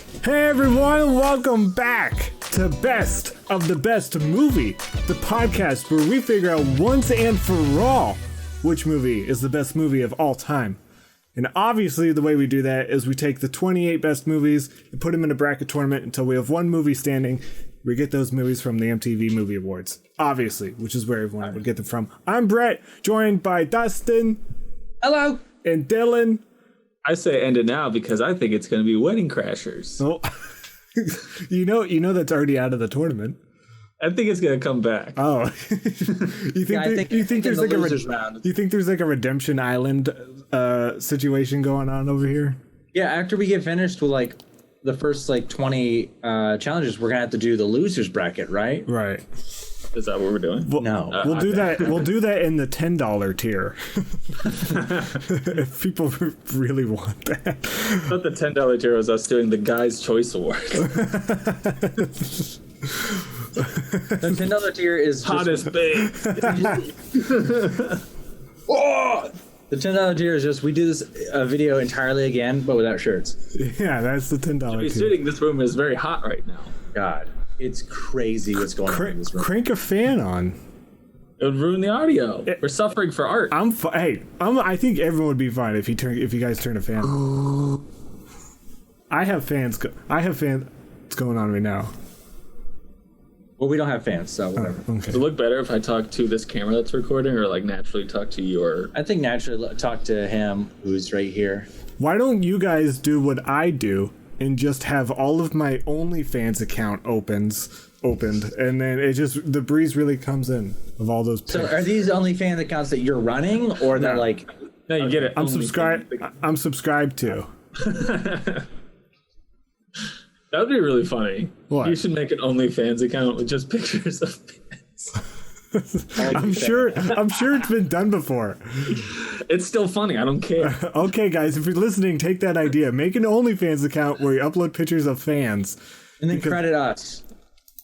Hey everyone, welcome back to Best of the Best Movie, the podcast where we figure out once and for all which movie is the best movie of all time. And obviously the way we do that is we take the 28 best movies and put them in a bracket tournament until we have one movie standing. We get those movies from the MTV Movie Awards, obviously, which is where everyone would get them from. I'm Brett, joined by Dustin. Hello. And Dylan. I say end it now because I think it's going to be Wedding Crashers. Oh, you know that's already out of the tournament. I think it's going to come back. Oh, you think there's like a Redemption Island situation going on over here? Yeah, after we get finished with like the first like 20 challenges, we're gonna have to do the losers bracket, right? Right. Is that what we're doing? No, we'll do that. We'll do that in the $10 tier. If people really want that. I thought the $10 tier was us doing the Guys' Choice Award. The $10 tier is Hottest babe. Oh! The $10 tier is just we do this video entirely again, but without shirts. Yeah, that's the $10 tier. Sitting, this room is very hot right now. God, it's crazy what's going on in this room. Crank a fan on. It would ruin the audio. We're suffering for art. I think everyone would be fine if you guys turn a fan on. I have fans going on right now. Well, we don't have fans, so whatever. Okay. Does it look better if I talk to this camera that's recording, or like naturally talk to your? I think naturally talk to him, who's right here. Why don't you guys do what I do and just have all of my OnlyFans account opened, and then the breeze really comes in of all those pics. So are these OnlyFans accounts that you're running, or that like? No, you get it. I'm subscribed to. That would be really funny. What? You should make an OnlyFans account with just pictures of fans. I'm sure it's been done before. It's still funny. I don't care. Okay, guys, if you're listening, take that idea. Make an OnlyFans account where you upload pictures of fans, and then credit us.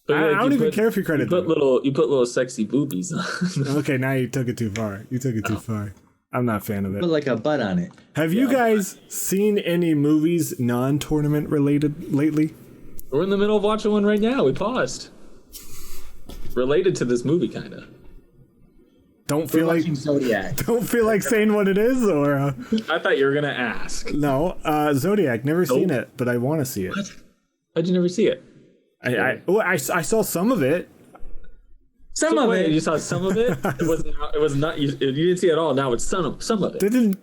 But I don't even care if you credit them. You put little sexy boobies on. Okay, now you took it too far. Too far. I'm not a fan of it. Put like a butt on it. Have you guys seen any movies non-tournament related lately? We're in the middle of watching one right now. We paused. Related to this movie, kind of. Don't feel like saying what it is, or I thought you were gonna ask. No, Zodiac. Never seen it, but I want to see it. What? How'd you never see it? I saw some of it. Some of it. You saw some of it. It was not. You didn't see it all. Now it's some of it. Didn't.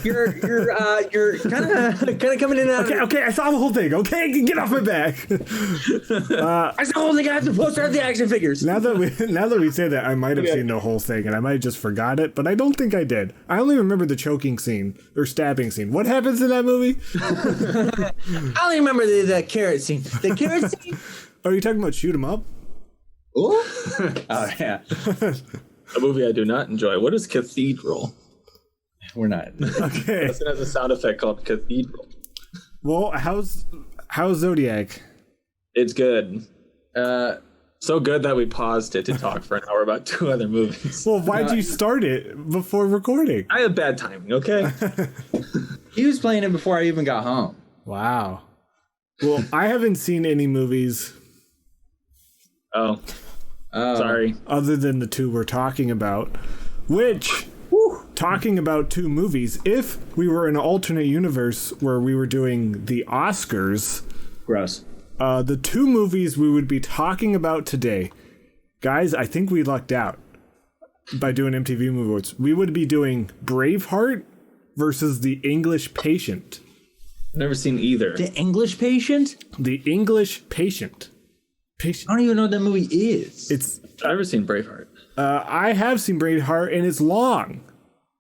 You're kind of coming in and out. Okay. I saw the whole thing. Okay, get off my back. I saw the whole thing. I have to post out the action figures. Now that we say that, I might have seen the whole thing, and I might have just forgot it, but I don't think I did. I only remember the choking scene or stabbing scene. What happens in that movie? I only remember the carrot scene. The carrot scene. Are you talking about Shoot 'Em Up? Oh yeah. A movie I do not enjoy. What is Cathedral? We're not. Okay. It has a sound effect called Cathedral. Well, how's Zodiac? It's good. So good that we paused it to talk for an hour about two other movies. Well, why'd you start it before recording? I have bad timing, okay? He was playing it before I even got home. Wow. Well, I haven't seen any movies. Oh. Sorry. Other than the two we're talking about, which, talking about two movies, if we were in an alternate universe where we were doing the Oscars, Gross. The two movies we would be talking about today, guys, I think we lucked out by doing MTV Movie Awards. We would be doing Braveheart versus The English Patient. Never seen either. The English Patient? The English Patient. I don't even know what that movie is. I've never seen Braveheart. I have seen Braveheart, and it's long.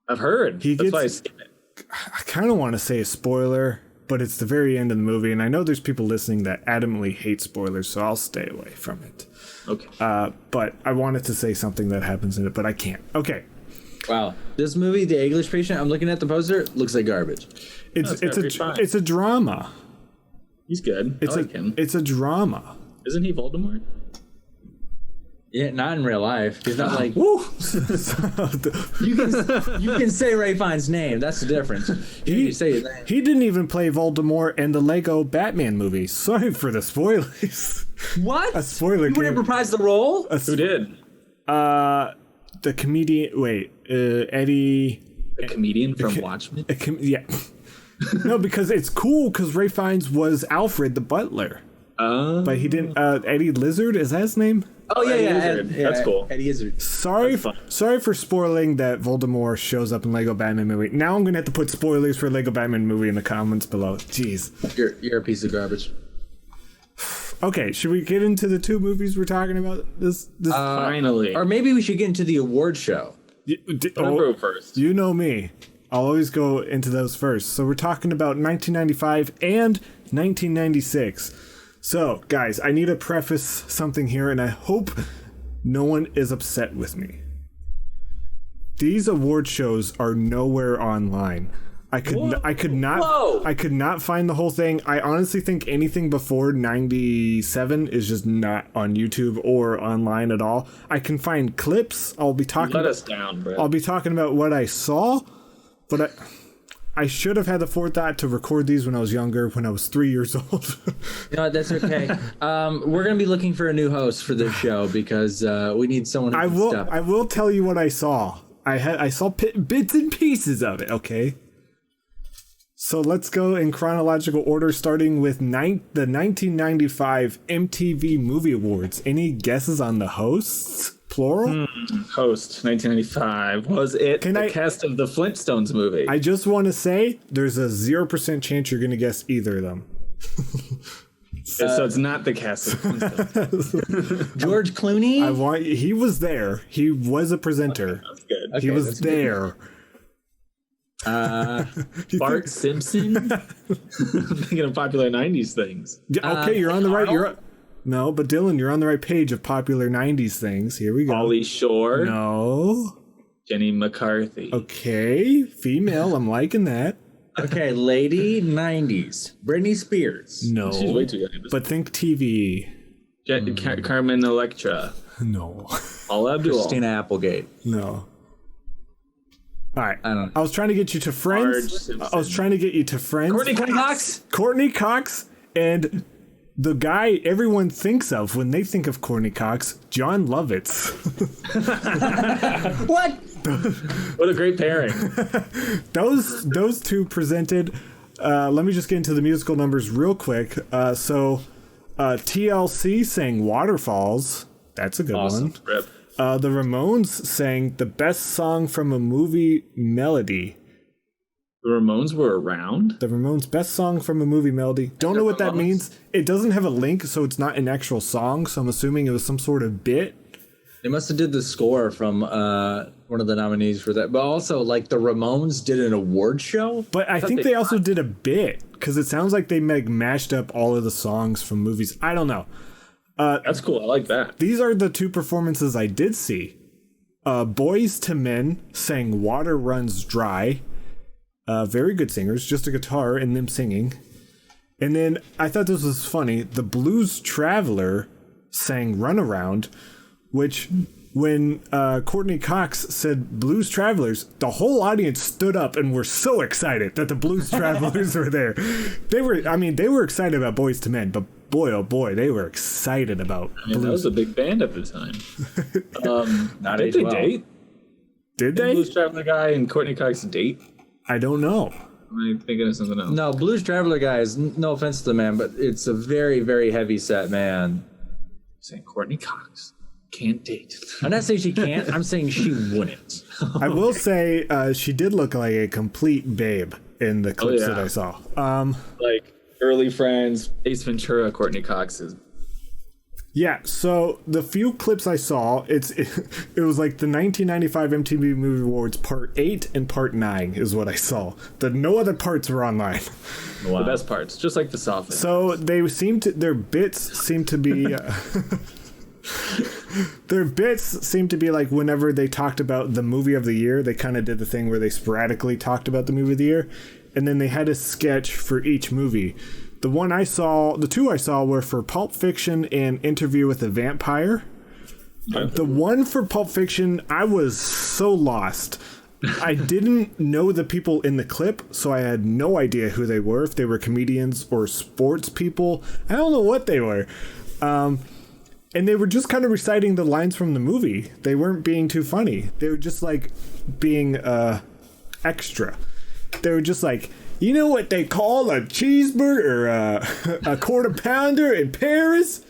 I've heard. That's why I skipped it. I kind of want to say a spoiler, but it's the very end of the movie, and I know there's people listening that adamantly hate spoilers, so I'll stay away from it. Okay. But I wanted to say something that happens in it, but I can't. Okay. Wow. This movie, The English Patient, I'm looking at the poster, looks like garbage. It's a drama. He's good. I like him. It's a drama. Isn't he Voldemort? Yeah, not in real life. He's not like Woo! you can say Ray Fiennes' name. That's the difference. You say his name. He didn't even play Voldemort in the Lego Batman movie. Sorry for the spoilers. What? A spoiler. You wouldn't reprise the role? Who did? The comedian. Wait, Eddie. The comedian from Watchmen? Yeah. No, because it's cool because Ray Fiennes was Alfred the butler. But he didn't. Eddie Lizard, is that his name? Oh yeah. That's cool. Eddie Izzard. Sorry for spoiling that Voldemort shows up in Lego Batman movie. Now I'm gonna have to put spoilers for Lego Batman movie in the comments below. Jeez. You're a piece of garbage. Okay, should we get into the two movies we're talking about? This Finally. Or maybe we should get into the award show. I'll go first. You know me. I'll always go into those first. So we're talking about 1995 and 1996. So, guys, I need to preface something here, and I hope no one is upset with me. These award shows are nowhere online. I could not find the whole thing. I honestly think anything before 97 is just not on YouTube or online at all. I can find clips. I'll be talking us down, bro. I'll be talking about what I saw, but I should have had the forethought to record these when I was younger, when I was 3 years old. No, that's okay. We're gonna be looking for a new host for this show because we need someone. I will tell you what I saw. I saw bits and pieces of it. Okay. So let's go in chronological order, starting with the 1995 MTV Movie Awards. Any guesses on the hosts? Plural? Host, 1995. Was it the cast of the Flintstones movie? I just want to say there's a 0% chance you're going to guess either of them. So it's not the cast of Flintstones. George Clooney? He was there. He was a presenter. That's good. He was there. Bart Simpson? I'm thinking of popular 90s things. Yeah, okay, you're on the right. No, but Dylan, you're on the right page of popular 90s things. Here we go. Pauly Shore? No. Jenny McCarthy? Okay, female. I'm liking that. Okay, lady 90s. Britney Spears? No. She's way too young. But think TV. Carmen Electra? No. Paula Abdul? Christina Applegate? No. All right. I don't know. I was trying to get you to Friends. I was trying to get you to Friends. Courtney Cox? Courtney Cox and the guy everyone thinks of when they think of Courtney Cox, John Lovitz. What? What a great pairing. Those two presented. Let me just get into the musical numbers real quick. So TLC sang Waterfalls. That's a good one. Rip. The Ramones sang the best song from a movie melody. The Ramones were around? The Ramones' best song from a movie melody. Don't know what that means. It doesn't have a link, so it's not an actual song, so I'm assuming it was some sort of bit. They must have did the score from one of the nominees for that. But also, like, the Ramones did an award show? But I think they also did a bit, because it sounds like they mashed up all of the songs from movies. I don't know. That's cool. I like that. These are the two performances I did see. Boys to Men sang Water Runs Dry. Very good singers, just a guitar and them singing. And then I thought this was funny. The Blues Traveler sang Runaround, which when Courtney Cox said Blues Travelers, the whole audience stood up and were so excited that the Blues Travelers were there. They were excited about Boys to Men, but boy, oh boy, they were excited about Blues. That was a big band at the time. Did they date? Did they? Blues Traveler guy and Courtney Cox date? I don't know. Am I thinking of something else? No, Blues Traveler guy is, no offense to the man, but it's a very, very heavy set man. Saying Courtney Cox can't date. I'm not saying she can't. I'm saying she wouldn't. I will say she did look like a complete babe in the clips that I saw. Like early Friends, Ace Ventura, Courtney Cox is. Yeah, so the few clips I saw, it was like the 1995 MTV Movie Awards Part 8 and Part 9 is what I saw. No other parts were online. Wow. The best parts, just like the soft. So their bits seem to be their bits seem to be like whenever they talked about the movie of the year, they kind of did the thing where they sporadically talked about the movie of the year, and then they had a sketch for each movie. The two I saw were for Pulp Fiction and Interview with a Vampire. The one for Pulp Fiction, I was so lost. I didn't know the people in the clip, so I had no idea who they were, if they were comedians or sports people. I don't know what they were. And they were just kind of reciting the lines from the movie. They weren't being too funny. They were just like being extra. They were just like, you know what they call a cheeseburger, a quarter pounder in Paris?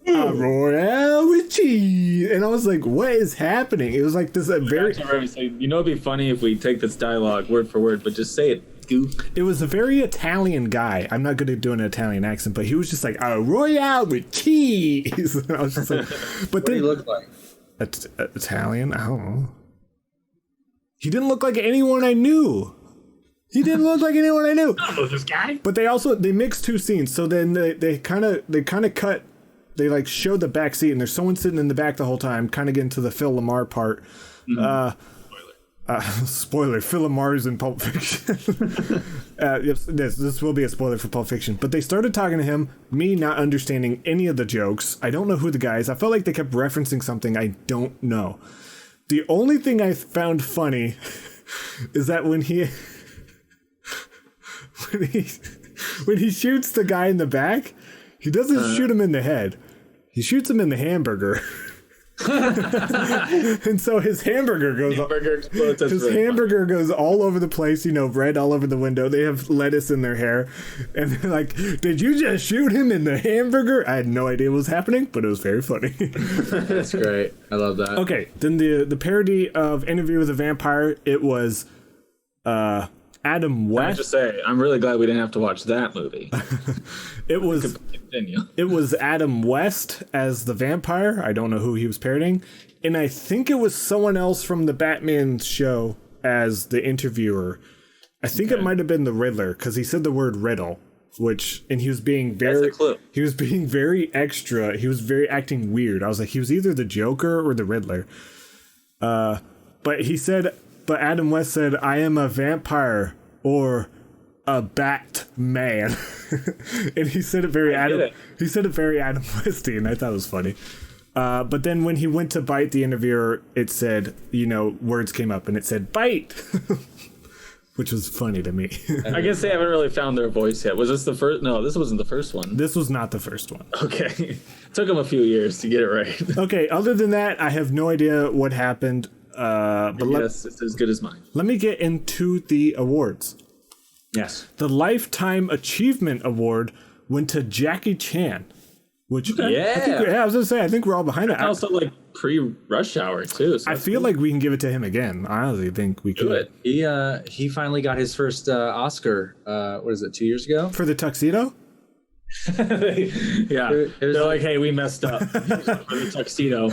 A Royale with cheese. And I was like, what is happening? It was like this very... You know, it'd be funny if we take this dialogue word for word, but just say it. Goof. It was a very Italian guy. I'm not good at doing an Italian accent, but he was just like, a Royale with cheese. And I was just like... But what did he look like? Italian? I don't know. He didn't look like anyone I knew. He didn't look like anyone I knew. I don't know this guy. But they mixed two scenes. So then they kind of cut... They like showed the back seat, and there's someone sitting in the back the whole time, kind of getting to the Phil Lamar part. Spoiler: Phil Lamar's in Pulp Fiction. Yes, this will be a spoiler for Pulp Fiction. But they started talking to him, me not understanding any of the jokes. I don't know who the guy is. I felt like they kept referencing something I don't know. The only thing I found funny is that when he shoots the guy in the back, he doesn't shoot him in the head. He shoots him in the hamburger. And so his hamburger goes hamburger goes all over the place, red all over the window. They have lettuce in their hair. And they're like, did you just shoot him in the hamburger? I had no idea what was happening, but it was very funny. That's great. I love that. Okay, then the parody of Interview with a Vampire, it was Adam West. I have to say, I'm really glad we didn't have to watch that movie. It was Adam West as the vampire. I don't know who he was parodying. And I think it was someone else from the Batman show as the interviewer. I think it might have been the Riddler, because he said the word riddle, and he was being very... That's a clue. He was being very extra. He was very acting weird. I was like, he was either the Joker or the Riddler. But Adam West said, I am a vampire or a Batman. And he said it very Adam Westy, and I thought it was funny. But then when he went to bite the interviewer, it said, words came up and it said bite. Which was funny to me. I guess they haven't really found their voice yet. Was this the first? No, this wasn't the first one. This was not the first one. Okay. Took them a few years to get it right. Okay, other than that, I have no idea what happened. But yes, it's as good as mine. Let me get into the awards. Yes. The Lifetime Achievement Award went to Jackie Chan, which I was gonna say I think we're all behind it. Also, like pre-Rush Hour too. So I feel like we can give it to him again. I honestly think we could. He finally got his first Oscar. What is it? 2 years ago for the tuxedo. Yeah, they're like, hey, we messed up for the tuxedo.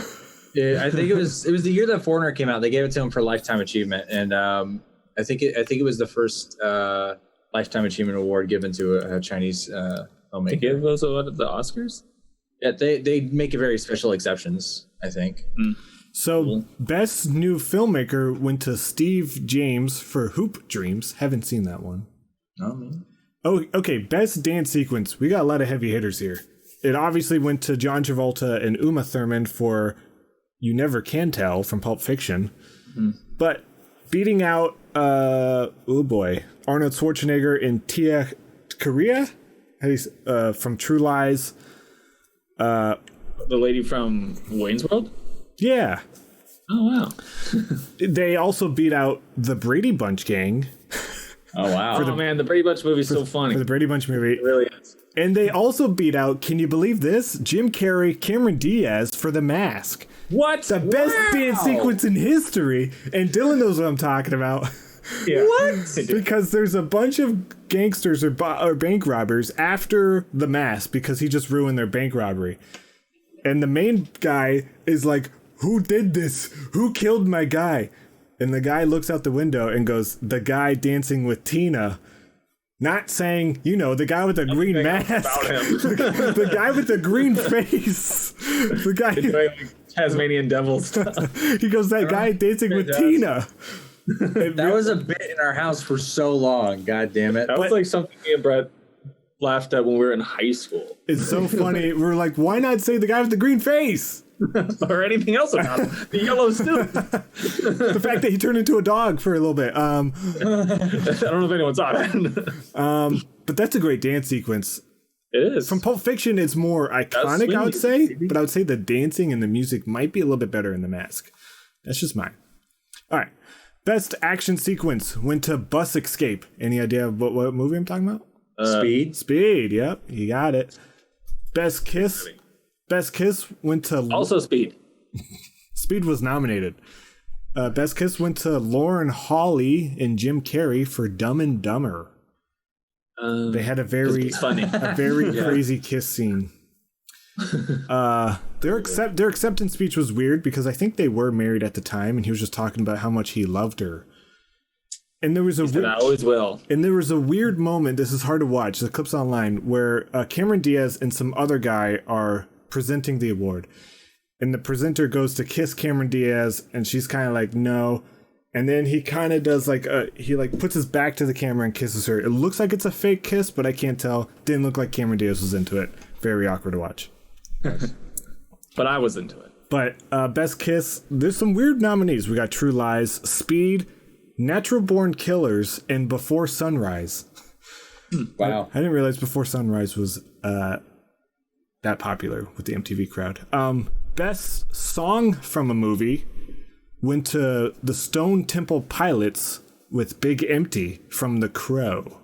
Yeah, I think it was the year that Foreigner came out. They gave it to him for Lifetime Achievement, and I think it was the first Lifetime Achievement Award given to a Chinese filmmaker. They give those the Oscars? Yeah, they make very special exceptions, I think. So, Best New Filmmaker went to Steve James for Hoop Dreams. Haven't seen that one. Oh, man. Oh, okay. Best Dance Sequence. We got a lot of heavy hitters here. It obviously went to John Travolta and Uma Thurman for You Never Can Tell from Pulp Fiction. But beating out, Arnold Schwarzenegger in Tia Korea from True Lies. The lady from Wayne's World? Yeah. Oh, wow. They also beat out the Brady Bunch gang. Oh, wow. Man, the Brady Bunch movie is so funny. For the Brady Bunch movie. It really is. And they also beat out, can you believe this? Jim Carrey, Cameron Diaz for The Mask. What? The best dance sequence in history. And Dylan knows what I'm talking about. Yeah. What? Because there's a bunch of gangsters or bank robbers after The Mask because he just ruined their bank robbery. And the main guy is like, who did this? Who killed my guy? And the guy looks out the window and goes, the guy dancing with Tina. Not saying, the guy with the green mask. The guy with the green face. The guy. Tasmanian devil stuff. He goes, that guy dancing with Tina. That was a bit in our house for so long. God damn it. That was like something me and Brett laughed at when we were in high school. It's so funny. We're like, why not say the guy with the green face? or anything else about him. The yellow suit. The fact that he turned into a dog for a little bit. I don't know if anyone saw that. But that's a great dance sequence. It is. From Pulp Fiction, it's more iconic, I would say. But I would say the dancing and the music might be a little bit better in The Mask. That's just mine. All right. Best action sequence went to Bus Escape. Any idea of what movie I'm talking about? Speed. Speed, yep. You got it. Best Kiss. Best Kiss went to... Also Speed. Speed was nominated. Best Kiss went to Lauren Hawley and Jim Carrey for Dumb and Dumber. They had a very crazy kiss scene. Their acceptance speech was weird because I think they were married at the time, and he was just talking about how much he loved her. And there was I always will. And there was a weird moment. This is hard to watch. The clip's online where Cameron Diaz and some other guy are presenting the award, and the presenter goes to kiss Cameron Diaz, and she's kind of like no. And then he kind of does he puts his back to the camera and kisses her. It looks like it's a fake kiss, but I can't tell. Didn't look like Cameron Diaz was into it. Very awkward to watch. But I was into it. But Best Kiss, there's some weird nominees. We got True Lies, Speed, Natural Born Killers, and Before Sunrise. Wow. I didn't realize Before Sunrise was that popular with the MTV crowd. Best Song from a Movie went to the Stone Temple Pilots with Big Empty from The Crow.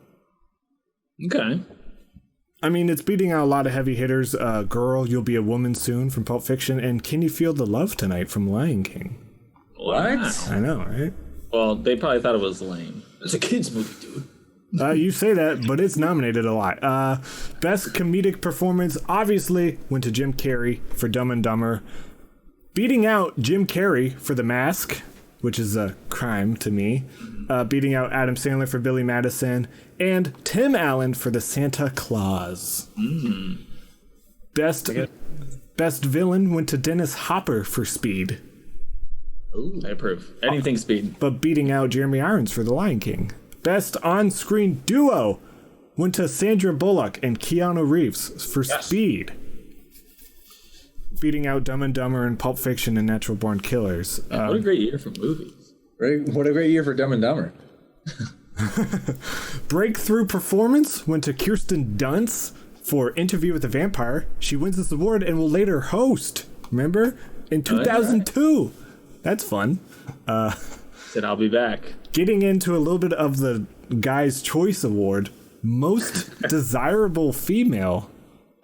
Okay. I mean, it's beating out a lot of heavy hitters. Girl, You'll Be a Woman Soon from Pulp Fiction, and Can You Feel the Love Tonight from Lion King. What? Wow. I know, right? Well, they probably thought it was lame. It's a kid's movie, dude. You say that, but it's nominated a lot. Best Comedic Performance, obviously, went to Jim Carrey for Dumb and Dumber. Beating out Jim Carrey for The Mask, which is a crime to me. Beating out Adam Sandler for Billy Madison. And Tim Allen for The Santa Claus. Mm. Best Villain went to Dennis Hopper for Speed. Ooh, I approve. Anything Speed. But beating out Jeremy Irons for The Lion King. Best On-Screen Duo went to Sandra Bullock and Keanu Reeves for Speed. Beating out Dumb and Dumber and Pulp Fiction and Natural Born Killers. What a great year for movies. What a great year for Dumb and Dumber. Breakthrough Performance went to Kirsten Dunst for Interview with the Vampire. She wins this award and will later host. Remember? In 2002. That's fun. Said I'll be back. Getting into a little bit of the Guy's Choice Award, Most Desirable Female.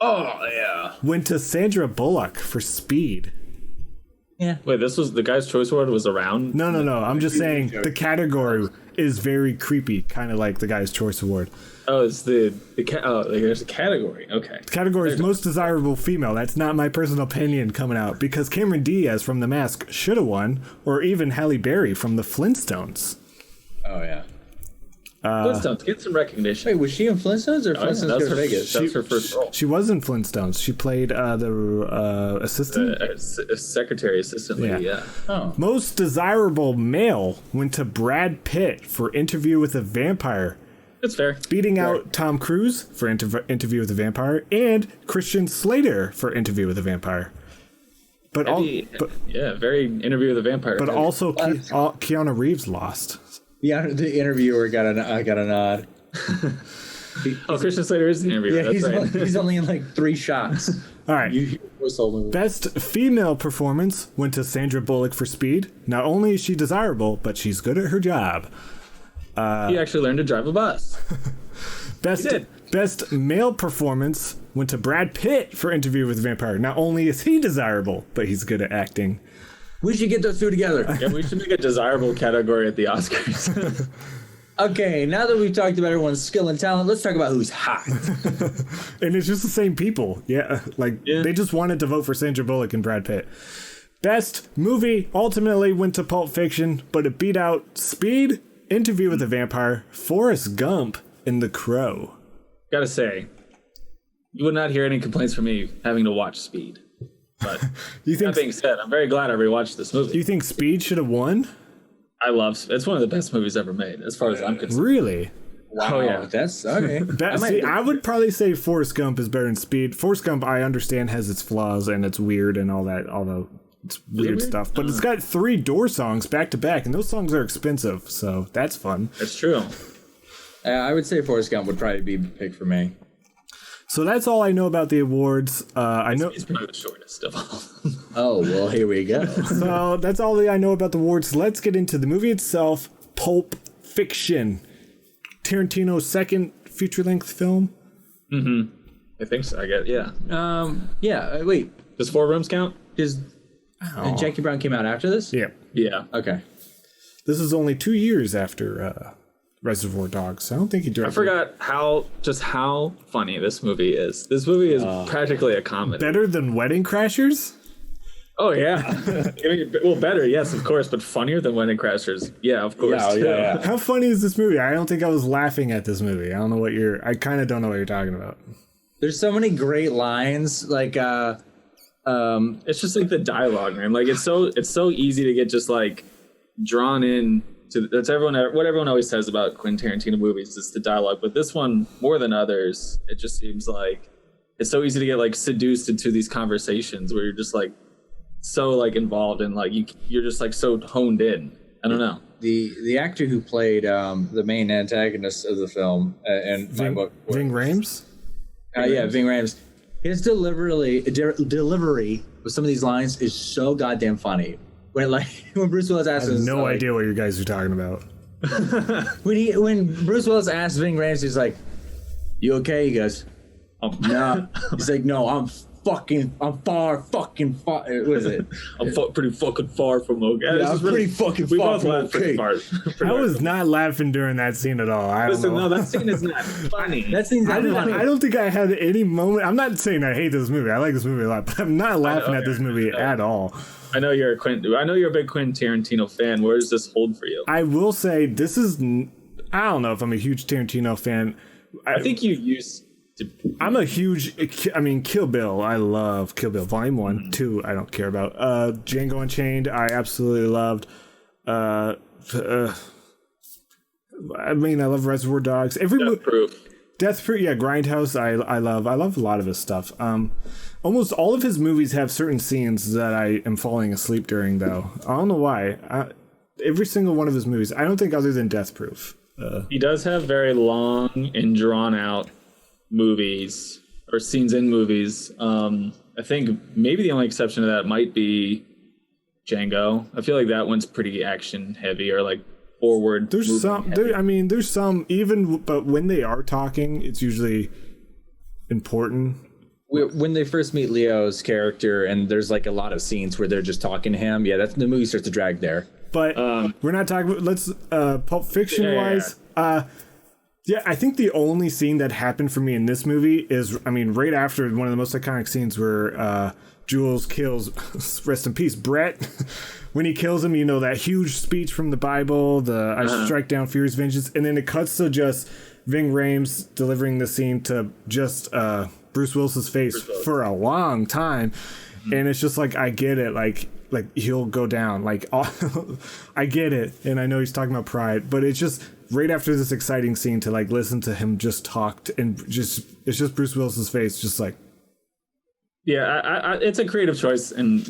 Oh, yeah. Went to Sandra Bullock for Speed. Yeah. Wait, this was the Guy's Choice Award was around? No. I'm just saying the category is very creepy, kind of like the Guy's Choice Award. Oh, it's there's a category. Okay. The category is Most Desirable Female. That's not my personal opinion coming out, because Cameron Diaz from The Mask should have won, or even Halle Berry from The Flintstones. Oh, yeah. Flintstones, get some recognition. Wait, was she in Flintstones or Flintstones Go to Vegas? That's her first role. She was in Flintstones. She played the assistant? Secretary assistant lady, yeah. Oh. Most Desirable Male went to Brad Pitt for Interview with a Vampire. That's fair. Beating out Tom Cruise for Interview with a Vampire and Christian Slater for Interview with a Vampire. Very Interview with a Vampire. But also Keanu Reeves lost. Yeah, the interviewer got a nod. Christian Slater is the interviewer. Yeah, that's he's only in like 3 shots. All right. Best Female Performance went to Sandra Bullock for Speed. Not only is she desirable, but she's good at her job. He actually learned to drive a bus. Best Male Performance went to Brad Pitt for Interview with a Vampire. Not only is he desirable, but he's good at acting. We should get those two together. Yeah, we should make a desirable category at the Oscars. Okay, now that we've talked about everyone's skill and talent, let's talk about who's hot. And it's just the same people. Yeah, they just wanted to vote for Sandra Bullock and Brad Pitt. Best Movie ultimately went to Pulp Fiction, but it beat out Speed, Interview with a Vampire, Forrest Gump, and The Crow. Gotta say, you would not hear any complaints from me having to watch Speed. But that being said, I'm very glad I rewatched this movie. Do you think Speed should have won? It's one of the best movies ever made, as far as I'm concerned. Really? Wow, Oh, yeah. that's okay. I would probably say Forrest Gump is better than Speed. Forrest Gump, I understand, has its flaws and it's weird and all that, although it's weird stuff. But it's got 3 Door songs back to back, and those songs are expensive, so that's fun. That's true. I would say Forrest Gump would probably be the pick for me. So that's all I know about the awards. I know It's probably the shortest of all. Oh, well, here we go. So that's all I know about the awards. Let's get into the movie itself. Pulp Fiction, Tarantino's second feature-length film. Mm-hmm. I think so. I guess. Yeah. Yeah. Wait. Does 4 Rooms count? Does Jackie Brown came out after this? Yeah. Yeah. Okay. This is only 2 years after Reservoir Dogs. I don't think he directed. I forgot how funny this movie is. This movie is practically a comedy. Better than Wedding Crashers? Oh yeah. I mean, well, better, yes, of course, but funnier than Wedding Crashers. Yeah, of course. Yeah. How funny is this movie? I don't think I was laughing at this movie. I kind of don't know what you're talking about. There's so many great lines, like It's just like the dialogue, man. Like it's so easy to get just like drawn in to what everyone always says about Quentin Tarantino movies is the dialogue, but this one more than others, it just seems like it's so easy to get like seduced into these conversations where you're just like so like involved and like you're just like so honed in. I don't know. The actor who played the main antagonist of the film and Ving Rhames? Ving Rhames. His delivery with some of these lines is so goddamn funny. When Bruce Willis asks, I have no idea what you guys are talking about. when Bruce Willis asks Ving Rhames, he's like, "You okay?" He goes, "No." He's like, "No, I'm far. What is it? I'm pretty fucking far from okay." Yeah, I'm pretty fucking far from okay. I was not laughing during that scene at all. No, that scene is not funny. That scene's not funny. I don't think I had any moment. I'm not saying I hate this movie. I like this movie a lot, but I'm not laughing at this movie at all. I know you're a big Quentin Tarantino fan. Where does this hold for you? I will say this is. I don't know if I'm a huge Tarantino fan. I think you used to. I'm a huge. I mean, Kill Bill. I love Kill Bill Volume 1, 2. I don't care about. Django Unchained. I absolutely loved. I mean, I love Reservoir Dogs. Death Proof. Yeah, Grindhouse. I love a lot of his stuff. Almost all of his movies have certain scenes that I am falling asleep during, though. I don't know why. Every single one of his movies. I don't think other than Death Proof. He does have very long and drawn out movies or scenes in movies. I think maybe the only exception to that might be Django. I feel like that one's pretty action heavy or like forward. There's some. There's some. But when they are talking, it's usually important. When they first meet Leo's character, and there's like a lot of scenes where they're just talking to him. Yeah, that's the movie starts to drag there. But we're not talking about. Let's Pulp Fiction wise. Yeah, I think the only scene that happened for me in this movie is, right after one of the most iconic scenes where Jules kills, rest in peace, Brett. When he kills him, that huge speech from the Bible, I strike down fear's vengeance, and then it cuts to just Ving Rhames delivering the scene to just Bruce Willis's face for a long time, and it's just like, I get it, like he'll go down, I get it, and I know he's talking about pride, but it's just right after this exciting scene to listen to him just talk and it's just Bruce Willis's face, just like. Yeah, it's a creative choice, and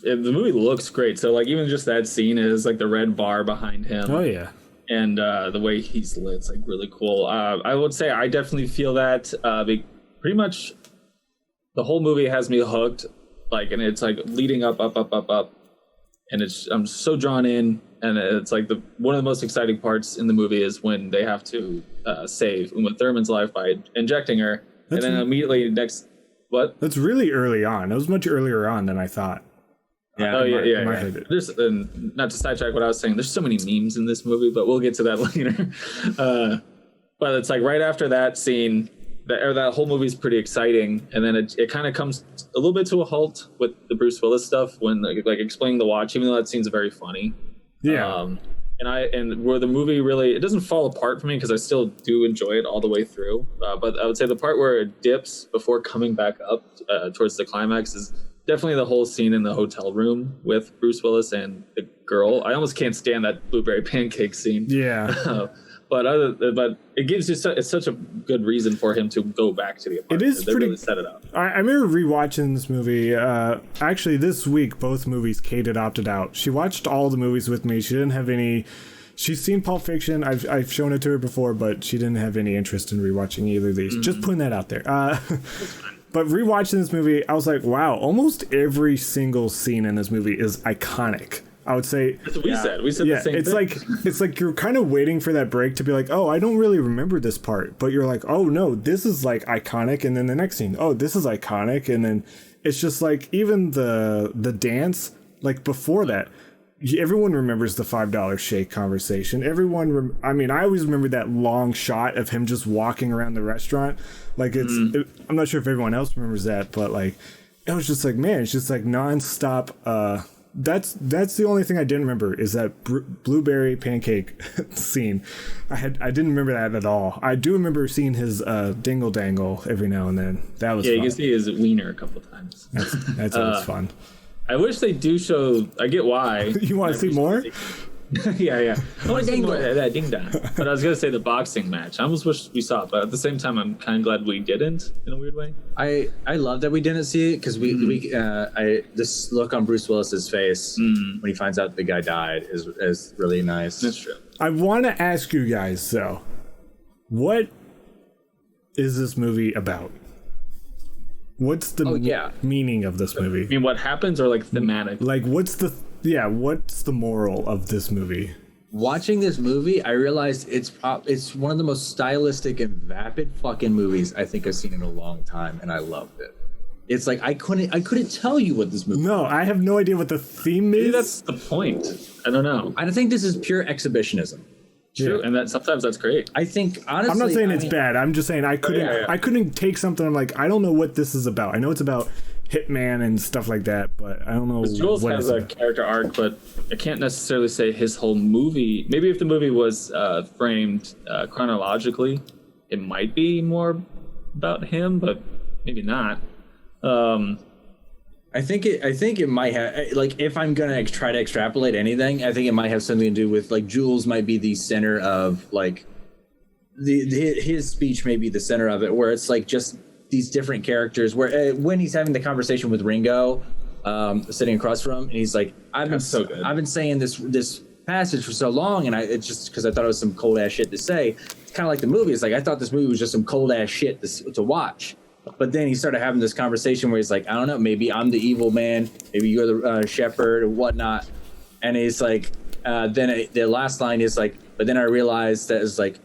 the movie looks great. So even just that scene is the red bar behind him. Oh yeah. And the way he's lit, it's really cool. I would say I definitely feel that. Pretty much, the whole movie has me hooked. And it's leading up, and I'm so drawn in. And it's one of the most exciting parts in the movie is when they have to save Uma Thurman's life by injecting her, and then immediately next. What? That's really early on. It was much earlier on than I thought. Yeah. Yeah. There's not to sidetrack what I was saying. There's so many memes in this movie, but we'll get to that later. But it's right after that scene, that whole movie is pretty exciting, and then it kind of comes a little bit to a halt with the Bruce Willis stuff when explaining the watch, even though that scene's very funny. Yeah. And where the movie really, it doesn't fall apart for me because I still do enjoy it all the way through. But I would say the part where it dips before coming back up towards the climax is definitely the whole scene in the hotel room with Bruce Willis and the girl. I almost can't stand that blueberry pancake scene. Yeah. But it gives you it's such a good reason for him to go back to the apartment. It is they pretty. Really set it up. I remember rewatching this movie. Actually, this week both movies Kate had opted out. She watched all the movies with me. She didn't have any. She's seen Pulp Fiction. I've shown it to her before, but she didn't have any interest in rewatching either of these. Just putting that out there. But rewatching this movie, I was like, wow, almost every single scene in this movie is iconic. I would say that's what we said. We said yeah, the same thing. It's like you're kind of waiting for that break to be like, oh, I don't really remember this part, but you're like, oh no, this is like iconic, and then the next scene, oh, this is iconic, and then it's just like even the dance, like before that, everyone remembers the $5 shake conversation. Everyone, I mean, I always remember that long shot of him just walking around the restaurant, like I'm not sure if everyone else remembers that, but like it was just like, man, it's just like nonstop. That's the only thing I didn't remember is that blueberry pancake scene. I didn't remember that at all. I do remember seeing his dingle dangle every now and then. That was fun. You can see his wiener a couple times. That's always fun. I wish they do show. I get why. You want to see more? yeah. I want to see more of that ding dong. But I was gonna say the boxing match. I almost wish we saw it, but at the same time, I'm kind of glad we didn't in a weird way. I love that we didn't see it because this look on Bruce Willis's face when he finds out the guy died is really nice. That's true. I want to ask you guys though, what is this movie about? What's the meaning of this movie? I mean, what happens or like thematic? Like, what's the moral of this movie? Watching this movie, I realized it's one of the most stylistic and vapid fucking movies I think I've seen in a long time, and I loved it. It's like I couldn't tell you what this movie. No, I have no idea what the theme is. Maybe that's the point. I don't know. I think this is pure exhibition. True, and that sometimes that's great. I think honestly, I'm not saying it's bad. I'm just saying I couldn't take something. I'm like, I don't know what this is about. I know it's about Hitman and stuff like that, but I don't know. Jules has a character arc, but I can't necessarily say his whole movie. Maybe if the movie was framed chronologically, it might be more about him, but maybe not. I think it might have, like, if I'm gonna try to extrapolate anything, I think it might have something to do with like Jules might be the center of like his speech may be the center of it, where it's like just these different characters. Where when he's having the conversation with Ringo, sitting across from him, and he's like, I've been saying this passage for so long, and it's just because I thought it was some cold ass shit to say. It's kind of like the movie. It's like I thought this movie was just some cold ass shit to watch. But then he started having this conversation where he's like, I don't know, maybe I'm the evil man, maybe you're the shepherd or whatnot. And he's like, the last line is like, but then I realized that it's like,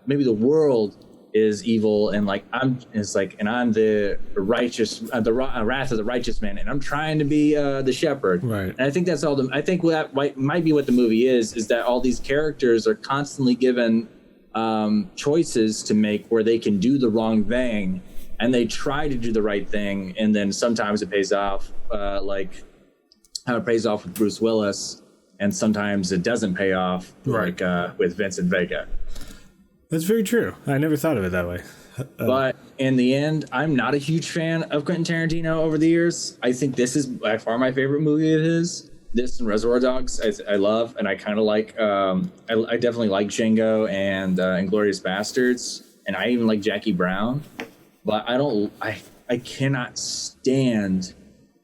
maybe the world is evil, and like I'm the righteous, the wrath of the righteous man, and I'm trying to be the shepherd. Right. And I think that's all. I think that might be what the movie is that all these characters are constantly given choices to make where they can do the wrong thing, and they try to do the right thing, and then sometimes it pays off, like how it pays off with Bruce Willis, and sometimes it doesn't pay off, like with Vincent Vega. That's very true. I never thought of it that way. But in the end, I'm not a huge fan of Quentin Tarantino over the years. I think this is by far my favorite movie of his. This and Reservoir Dogs, I love, and I kind of like. I definitely like Django and Inglourious Bastards, and I even like Jackie Brown. But I don't. I cannot stand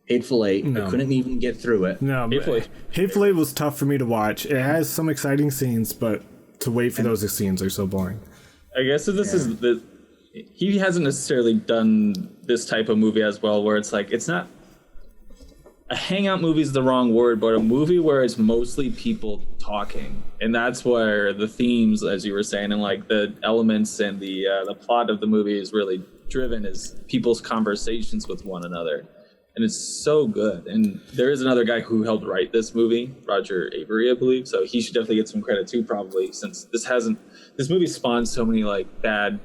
Hateful Eight. No. I couldn't even get through it. No, Hateful Eight was tough for me to watch. It has some exciting scenes, but to wait for those scenes are so boring. I guess if this is the. He hasn't necessarily done this type of movie as well, where it's like it's not. A hangout movie is the wrong word, but a movie where it's mostly people talking, and that's where the themes, as you were saying, and like the elements and the plot of the movie is really driven is people's conversations with one another, and it's so good. And there is another guy who helped write this movie, Roger Avery, I believe, so he should definitely get some credit too, probably, since this movie spawned so many like bad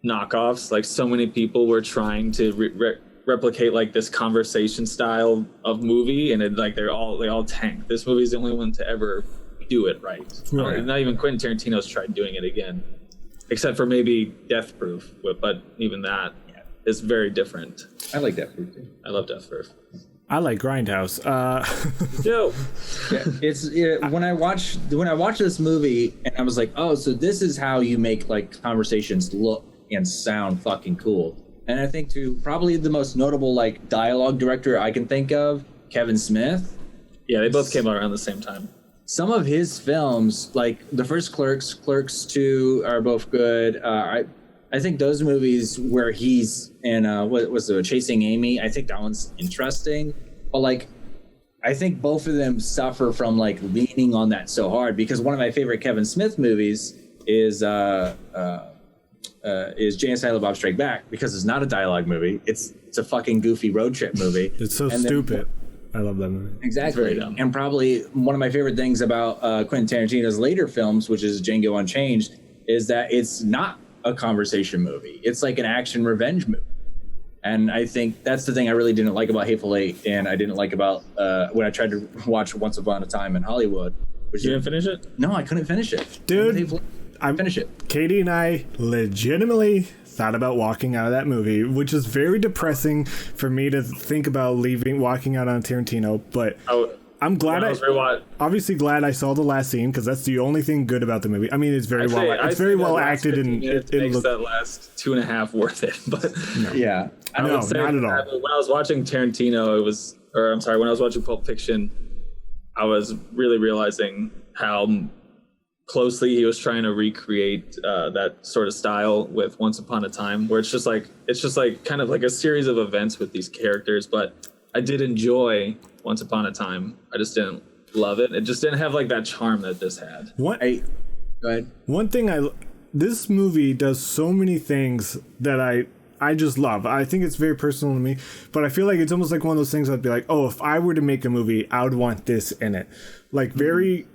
knockoffs. Like so many people were trying to replicate like this conversation style of movie, and it, like they all tanked. This movie's the only one to ever do it right. Not even Quentin Tarantino's tried doing it again, except for maybe Death Proof, but even that is very different. I like Death Proof too. I love Death Proof. I like Grindhouse. Yo, When I watched this movie and I was like, oh, so this is how you make like conversations look and sound fucking cool. And I think to probably the most notable like dialogue director I can think of, Kevin Smith. yeah, they both came out around the same time. Some of his films, like the first Clerks 2, are both good. I think those movies where he's in what was it, Chasing Amy, I think that one's interesting. But like, I think both of them suffer from like leaning on that so hard, because one of my favorite Kevin Smith movies is Jay and Silent Bob Strike Back, because it's not a dialogue movie. It's a fucking goofy road trip movie. It's so stupid. I love that movie. Exactly. And probably one of my favorite things about Quentin Tarantino's later films, which is Django Unchained, is that it's not a conversation movie. It's like an action revenge movie. And I think that's the thing I really didn't like about Hateful Eight, and I didn't like about when I tried to watch Once Upon a Time in Hollywood. You didn't finish it? No, I couldn't finish it. Dude, I finish it. Katie and I legitimately thought about walking out of that movie, which is very depressing for me to think about walking out on Tarantino. But I'm glad obviously glad I saw the last scene, because that's the only thing good about the movie. I mean, it's very well acted, and it makes looks that last 2.5 worth it. But yeah, not at all. When I was watching Tarantino, when I was watching Pulp Fiction, I was really realizing how closely he was trying to recreate that sort of style with Once Upon a Time, where it's just like kind of like a series of events with these characters. But I did enjoy Once Upon a Time. I just didn't love it. It just didn't have like that charm that this had. Go ahead. One thing this movie does so many things that I just love. I think it's very personal to me, but I feel like it's almost like one of those things I'd be like, oh, if I were to make a movie, I would want this in it. Like very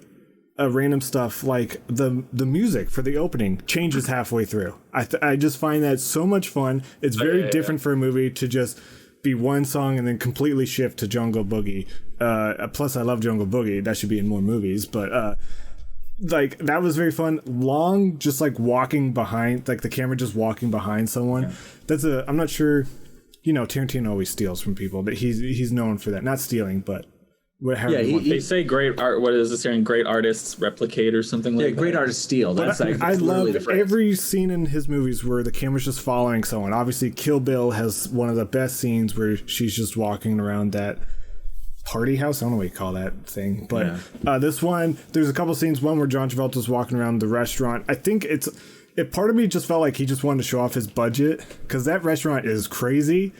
random stuff, like the music for the opening changes halfway through. I just find that so much fun. It's very different for a movie to just be one song and then completely shift to Jungle Boogie. Plus, I love Jungle Boogie. That should be in more movies, but like that was very fun. Long, just like walking behind, like the camera just walking behind someone. Yeah. I'm not sure. Tarantino always steals from people, but he's known for that. Not stealing, but they say great art. What is this saying? Great artists replicate or something like that. Great artists steal. That's I love every scene in his movies where the camera's just following someone. Obviously, Kill Bill has one of the best scenes where she's just walking around that party house. I don't know what you call that thing, but this one, there's a couple scenes. One where John Travolta's walking around the restaurant. I think part of me just felt like he just wanted to show off his budget, because that restaurant is crazy,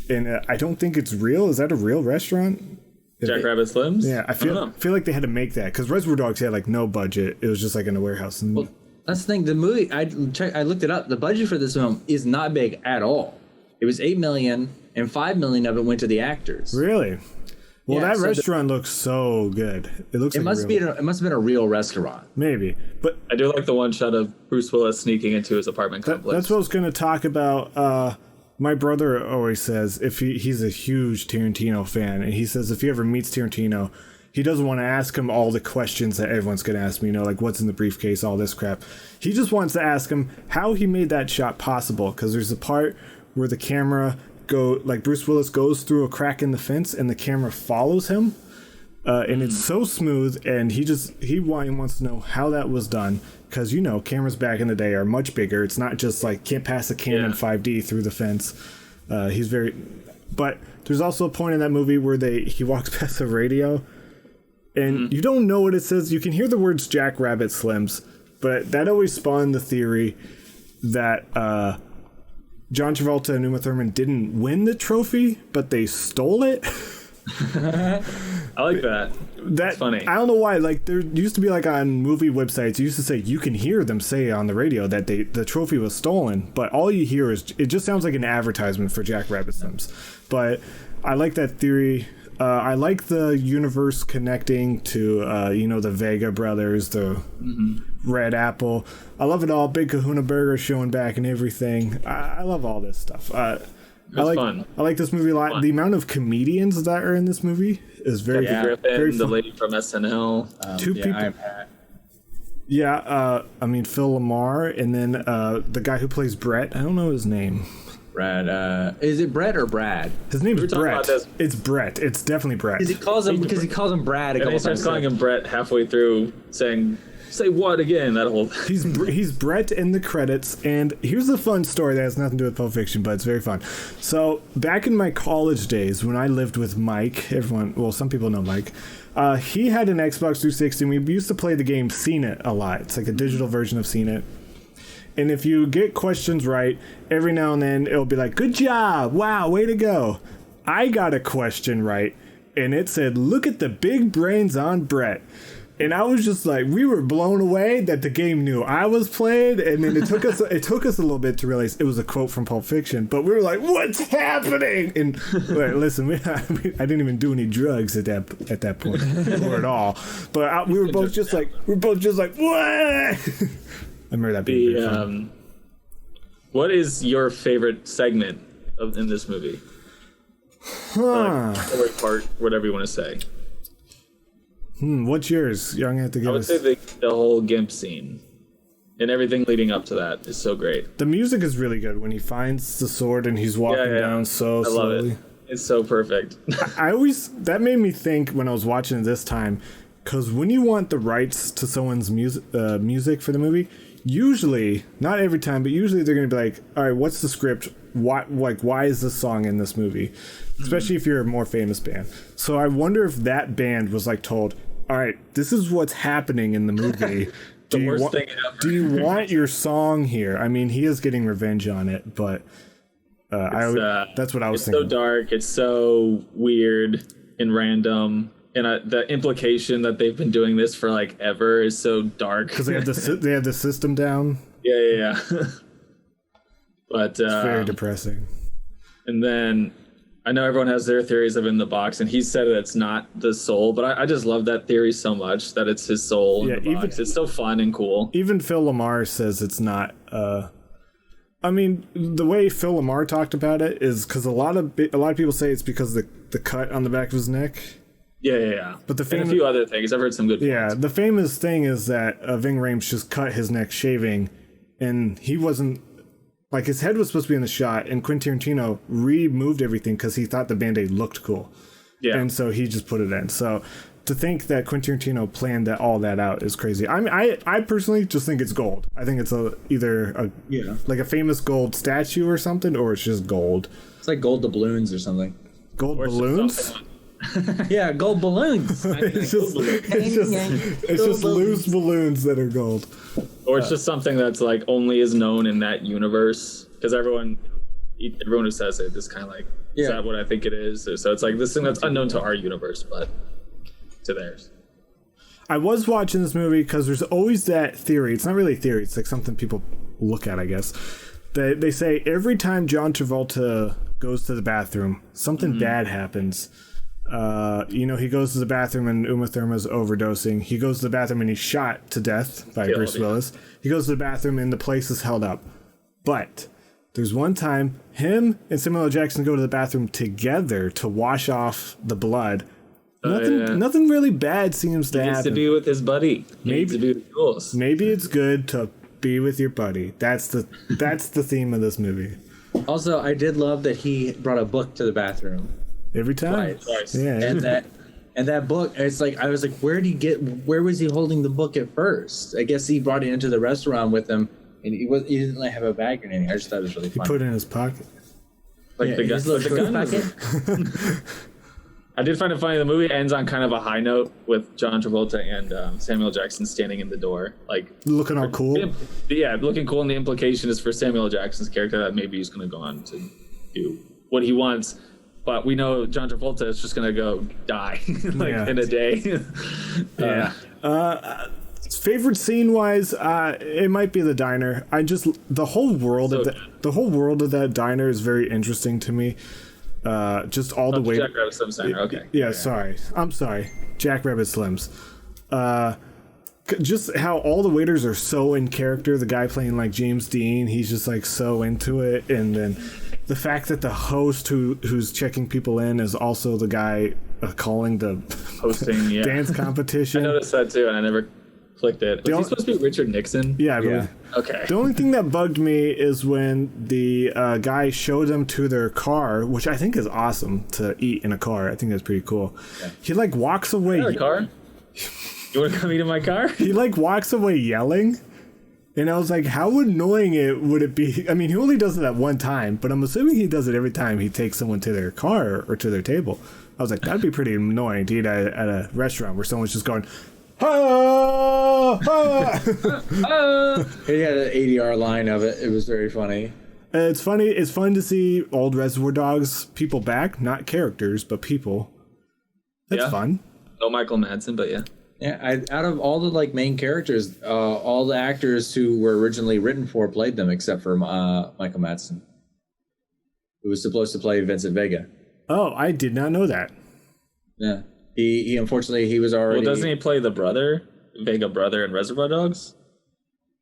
and I don't think it's real. Is that a real restaurant? Jackrabbit Slims? Yeah, I feel like they had to make that, because Reservoir Dogs had like no budget. It was just like in a warehouse. Well, that's the thing. The movie, I looked it up. The budget for this film is not big at all. It was $8 million, and $5 million of it went to the actors. Really? Well, that restaurant looks so good. It must have been a real restaurant. Maybe, but I do like the one shot of Bruce Willis sneaking into his apartment complex. That's what I was going to talk about. My brother always says he's a huge Tarantino fan, and he says if he ever meets Tarantino, he doesn't want to ask him all the questions that everyone's going to ask me, like what's in the briefcase, all this crap. He just wants to ask him how he made that shot possible, because there's a part where the camera Bruce Willis goes through a crack in the fence and the camera follows him, and it's so smooth, and he wants to know how that was done, because cameras back in the day are much bigger. It's not just like can't pass a Canon 5D through the fence. But there's also a point in that movie where he walks past the radio, and you don't know what it says. You can hear the words Jackrabbit Slims, but that always spawned the theory that John Travolta and Uma Thurman didn't win the trophy, but they stole it. I like that. That's funny. I don't know why. Like there used to be like on movie websites, you used to say you can hear them say on the radio that the trophy was stolen, but all you hear is it just sounds like an advertisement for Jackrabbit Slims. But I like that theory. I like the universe connecting to the Vega brothers, the Red Apple. I love it all. Big Kahuna Burger showing back and everything. I love all this stuff. Fun. I like this movie a lot. Fun. The amount of comedians that are in this movie is very Griffin, very fun. The lady from SNL. Two people. Phil Lamar, and then the guy who plays Brett. I don't know his name. Brad. Is it Brett or Brad? His name's We were talking Brett. about this. It's Brett. It's definitely Brett. Because he calls him Brad a And couple he starts times. calling him Brett halfway through, saying, "Say what again?" That whole. He's Brett in the credits, and here's a fun story that has nothing to do with Pulp Fiction, but it's very fun. So back in my college days, when I lived with Mike, some people know Mike. He had an Xbox 360, and we used to play the game Seen It a lot. It's like a digital version of Seen It. And if you get questions right, every now and then it'll be like, "Good job! Wow, way to go!" I got a question right, and it said, "Look at the big brains on Brett." And I was just like, we were blown away that the game knew I was playing, and then it took us a little bit to realize it was a quote from Pulp Fiction. But we were like, "What's happening?" And wait, listen, I didn't even do any drugs at that point, or at all. But we were both just like, "What?" I remember that being very fun. What is your favorite segment in this movie? Story part, whatever you want to say. What's yours? You're gonna have to give us. I would say the whole GIMP scene and everything leading up to that is so great. The music is really good when he finds the sword and he's walking down so I slowly. love it. It's so perfect. That made me think when I was watching it this time, because when you want the rights to someone's music for the movie, usually, not every time, but usually they're going to be like, "All right, what's the script? Why is this song in this movie?" Especially if you're a more famous band. So I wonder if that band was like told, "All right, this is what's happening in the movie. Do you want your song here?" I mean, he is getting revenge on it, but that's what I was thinking. It's so dark. It's so weird and random. And the implication that they've been doing this for like ever is so dark. Because they have the system down. Yeah. But it's very depressing. And then I know everyone has their theories of in the box, and he said that it's not the soul, but I just love that theory so much that it's his soul in the box. It's so fun and cool. Even Phil Lamar says it's not. I mean, the way Phil Lamar talked about it is because a lot of people say it's because the cut on the back of his neck. Yeah. But and a few other things. I've heard some good points. Yeah, the famous thing is that Ving Rhames just cut his neck shaving, and he wasn't... Like, his head was supposed to be in the shot, and Quentin Tarantino removed everything because he thought the Band-Aid looked cool. Yeah. And so he just put it in. So to think that Quentin Tarantino planned all that out is crazy. I mean, I personally just think it's gold. I think it's either like a famous gold statue or something, or it's just gold. It's like gold doubloons or something. Gold balloons? Yeah, gold balloons. It's just loose balloons that are gold. Or it's just something that's like only is known in that universe, because everyone who says it is kind of like, is that what I think it is? So it's like this thing that's unknown to our universe, but to theirs. I was watching this movie because there's always that theory. It's not really a theory. It's like something people look at, I guess. They say every time John Travolta goes to the bathroom, something bad happens. He goes to the bathroom and Uma Thurman's overdosing. He goes to the bathroom and he's shot to death by Bruce Willis. He goes to the bathroom and the place is held up. But there's one time him and Samuel L. Jackson go to the bathroom together to wash off the blood. Nothing really bad seems to happen. He needs to be with his buddy. He needs to be with Jules. Maybe it's good to be with your buddy. That's the theme of this movie. Also, I did love that he brought a book to the bathroom. Every time. Twice. Yeah. And that book, it's like, I was like, where was he holding the book at first? I guess he brought it into the restaurant with him, and he didn't like have a bag or anything. I just thought it was really funny. He put it in his pocket. Like the gun pocket. I did find it funny. The movie ends on kind of a high note with John Travolta and Samuel Jackson standing in the door, like looking all cool. Yeah, looking cool. And the implication is for Samuel Jackson's character that maybe he's going to go on to do what he wants. But we know John Travolta is just going to go die in a day. Favorite scene wise, it might be the diner. The whole world of that diner is very interesting to me. Just all the way. Jack Rabbit Slims Diner. Okay. Yeah, sorry. I'm sorry. Jack Rabbit Slims. Just how all the waiters are so in character. The guy playing like James Dean, he's just like so into it, and then the fact that the host who's checking people in is also the guy calling the hosting dance competition. I noticed that too, and I never conflicted. Was he supposed to be Richard Nixon? Yeah, Yeah. Okay. The only thing that bugged me is when the guy showed them to their car, which I think is awesome to eat in a car. I think that's pretty cool. Yeah. He like walks away. A car? You want to come eat in my car? He like walks away yelling. And I was like, how annoying would it be? I mean, he only does it at one time, but I'm assuming he does it every time he takes someone to their car or to their table. I was like, that'd be pretty annoying to eat at a restaurant where someone's just going, ah, ah. He had an ADR line of it. It was very funny. It's funny. It's fun to see old Reservoir Dogs people back, not characters, but people. That's fun. No Michael Madsen, but yeah. Yeah, out of all the like main characters, all the actors who were originally written for played them, except for Michael Madsen, who was supposed to play Vincent Vega. Oh, I did not know that. Yeah, he unfortunately he was already. Well, doesn't he play the brother, Vega brother in Reservoir Dogs?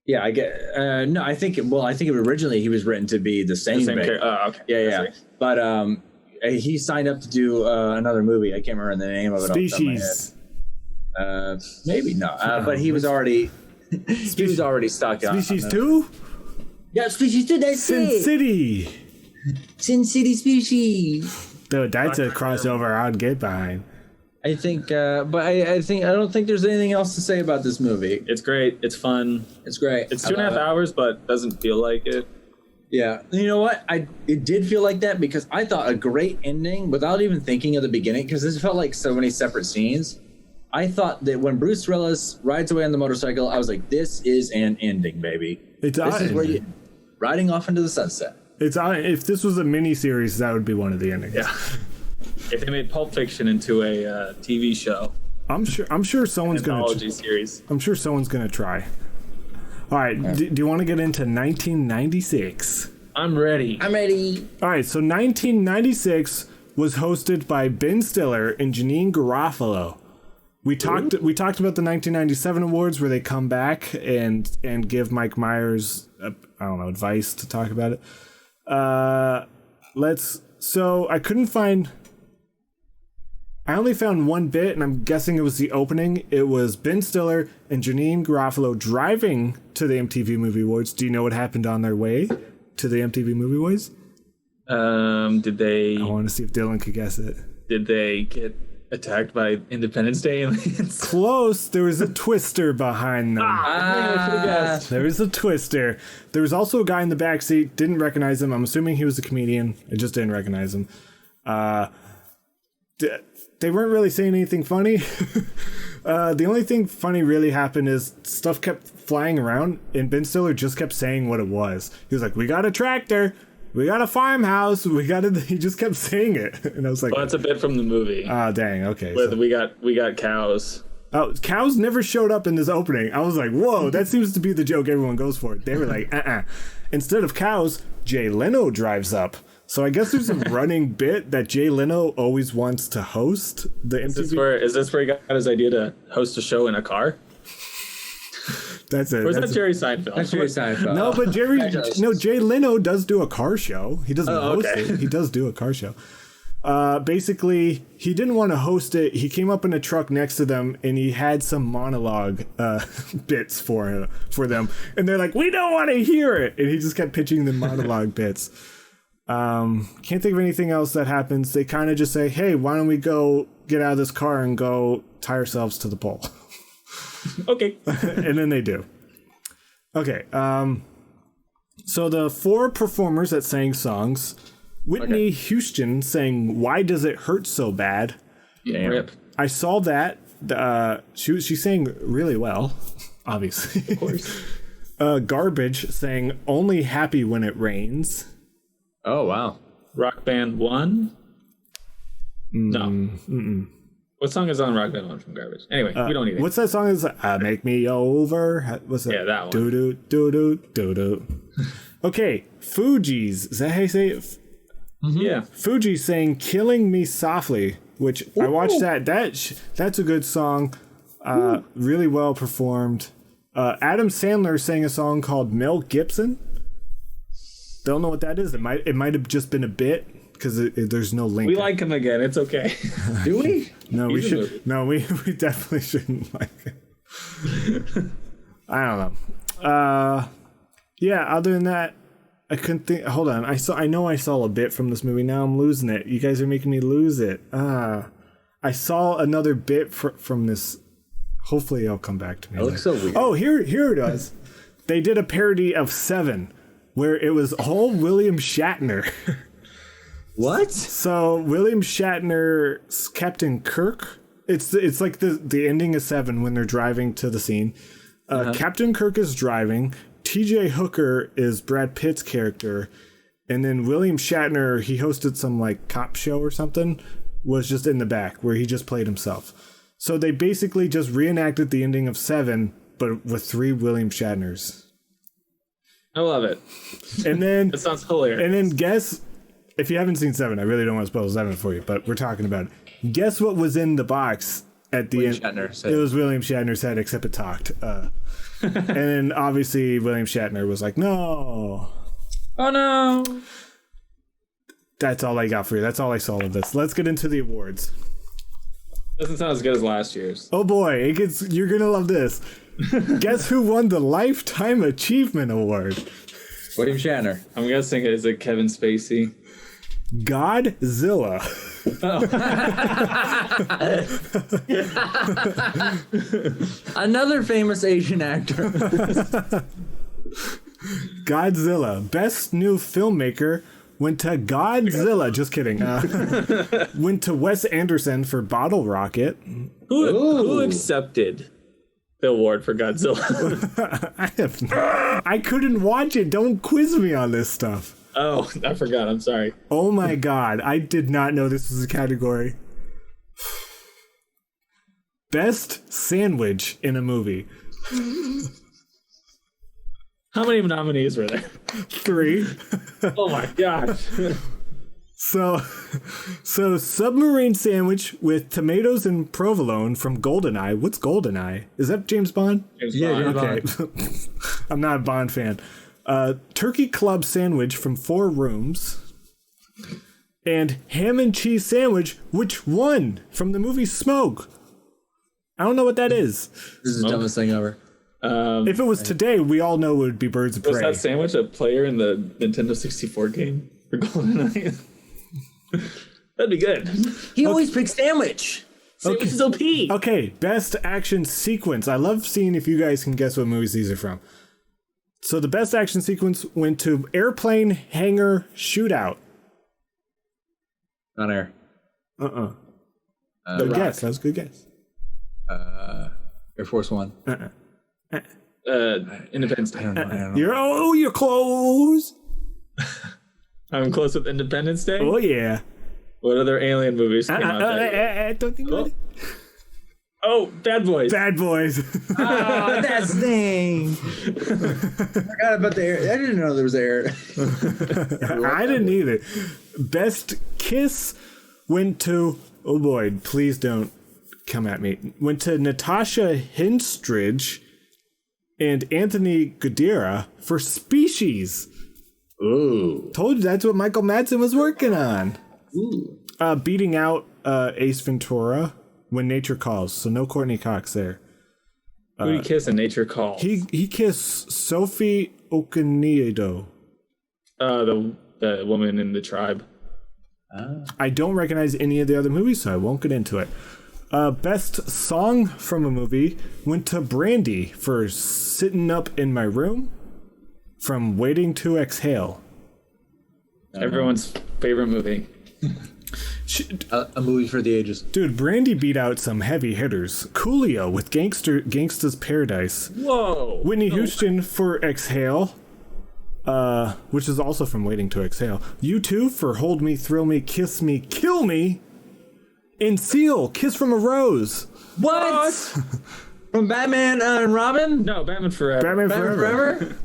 Yeah, I get. No, I think. Well, I think originally he was written to be the same Vega. Oh, okay. Yeah. But he signed up to do another movie. I can't remember the name of it. Species. Maybe not. But he was already. He was already stuck on. Species 2? Yeah, Species 2. That's Sin City. Sin City Species. Dude, that's a crossover I'd get behind. I think, but I don't think there's anything else to say about this movie. It's great. It's fun. It's great. It's 2.5 hours, but doesn't feel like it. Yeah. You know what? It did feel like that because I thought a great ending without even thinking of the beginning, because this felt like so many separate scenes. I thought that when Bruce Willis rides away on the motorcycle, I was like, this is an ending, baby. This is where you riding off into the sunset. If this was a mini series, that would be one of the endings. Yeah. If they made Pulp Fiction into a TV show, I'm sure someone's going to series. I'm sure someone's going to try. All right, do you want to get into 1996? I'm ready. I'm ready. All right, so 1996 was hosted by Ben Stiller and Janine Garofalo. We talked about the 1997 awards where they come back and give Mike Myers advice to talk about it. So I only found one bit, and I'm guessing it was the opening. It was Ben Stiller and Janine Garofalo driving to the MTV Movie Awards. Do you know what happened on their way to the MTV Movie Awards? Did they? I want to see if Dylan could guess it. Did they get attacked by Independence Day aliens? Close. There was a twister behind them. There was a twister. There was also a guy in the backseat. Didn't recognize him. I'm assuming he was a comedian. I just didn't recognize him. They weren't really saying anything funny. The only thing funny really happened is stuff kept flying around, and Ben Stiller just kept saying what it was. He was like, "We got a tractor. We got a farmhouse. He just kept saying it, and I was like, "Well, that's a bit from the movie." Oh, dang. Okay. Where we got cows. Oh, cows never showed up in this opening. I was like, whoa, that seems to be the joke everyone goes for. They were like, Instead of cows, Jay Leno drives up. So I guess there's a running bit that Jay Leno always wants to host the MTV. Is this where he got his idea to host a show in a car? That's it. Or is that Jerry Seinfeld? That's Jerry Seinfeld. No, but Jay Leno does do a car show. He doesn't host it. He does do a car show. Basically, he didn't want to host it. He came up in a truck next to them, and he had some monologue bits for them. And they're like, "We don't want to hear it." And he just kept pitching the monologue bits. Can't think of anything else that happens. They kind of just say, "Hey, why don't we go get out of this car and go tie ourselves to the pole?" Okay. And then they do. Okay. So the four performers that sang songs. Whitney Houston sang "Why Does It Hurt So Bad?" Yeah. Rip. I saw that. She sang really well, obviously. Of course. Garbage sang "Only Happy When It Rains." Oh, wow. Rock Band 1? No. What song is on Rock Band 1 from Garbage? Anyway, we don't need it. What's that song? Is Make Me Over? What's that? Yeah, that one. Do do do do do do. Okay, Fugees. Is that how you say it? Yeah. Fuji sang "Killing Me Softly," which I watched that. That's a good song. Really well performed. Adam Sandler sang a song called "Mel Gibson." Don't know what that is. It might have just been a bit because there's no link. We like him again. It's okay. Do we? No, we should. No, we definitely shouldn't like it. I don't know. Yeah, other than that, I couldn't think. Hold on. I know I saw a bit from this movie. Now I'm losing it. You guys are making me lose it. I saw another bit from this. Hopefully it'll come back to me. It looks so weird. Oh, here it is. They did a parody of Se7en where it was all William Shatner. What? So William Shatner's Captain Kirk. It's like the ending of Se7en when they're driving to the scene. Captain Kirk is driving. T.J. Hooker is Brad Pitt's character, and then William Shatner, he hosted some like cop show or something, was just in the back where he just played himself. So they basically just reenacted the ending of Se7en, but with 3 William Shatners. I love it. And then That sounds hilarious. And then guess, if you haven't seen Se7en, I really don't want to spoil Se7en for you, but we're talking about it. Guess what was in the box at the end? Shatner's it was William Shatner's head, except it talked. And then obviously William Shatner was like, no. Oh no. That's all I got for you. That's all I saw of this. Let's get into the awards. Doesn't sound as good as last year's. Oh boy, you're going to love this. Guess who won the Lifetime Achievement Award? William Shatner. I'm guessing is it Kevin Spacey? Godzilla. Another famous Asian actor. Godzilla. Best New Filmmaker went to Godzilla. Just kidding. Went to Wes Anderson for Bottle Rocket. Who accepted the award for Godzilla? I couldn't watch it. Don't quiz me on this stuff. Oh, I forgot. I'm sorry. Oh my god. I did not know this was a category. Best Sandwich in a Movie. How many nominees were there? 3. Oh my gosh. So Submarine Sandwich with tomatoes and provolone from GoldenEye. What's GoldenEye? Is that James Bond? James Yeah, Bond. James Okay. I'm not a Bond fan. Turkey Club Sandwich from 4 Rooms. And Ham and Cheese Sandwich, which won from the movie Smoke. I don't know what that is. This is the dumbest thing ever. If it was today, we all know it would be Birds of Was Prey. that sandwich a player in the Nintendo 64 game for GoldenEye? That'd be good. He always picks sandwich. Sandwich is OP. Okay, best action sequence. I love seeing if you guys can guess what movies these are from. So the best action sequence went to Airplane Hangar Shootout. On air. Good guess. That was a good guess. Air Force One. Independence Day. I don't know. You're close. I'm close with Independence Day. Oh yeah. What other alien movies came out that year? I don't think about it. Oh, Bad Boys. Bad Boys. Oh, that's thing. I forgot about the air. I didn't know there was air. I didn't either. Best Kiss went to, oh boy, please don't come at me. Went to Natasha Henstridge and Anthony Guerrera for Species. Ooh. Told you that's what Michael Madsen was working on. Ooh. Beating out Ace Ventura, When Nature Calls. So no Courtney Cox there. Who do you kiss in Nature Calls? He kissed Sophie Okonedo. The woman in the tribe. I don't recognize any of the other movies, so I won't get into it. Best song from a movie went to Brandy for Sitting Up in My Room from Waiting to Exhale. Everyone's favorite movie. A movie for the ages. Dude, Brandy beat out some heavy hitters. Coolio with Gangsta's Paradise. Whoa. Whitney Houston for Exhale, which is also from Waiting to Exhale. U2 for Hold Me, Thrill Me, Kiss Me, Kill Me. And Seal, Kiss from a Rose. What? From Batman and Robin? No, Batman Forever. Batman Forever. Forever?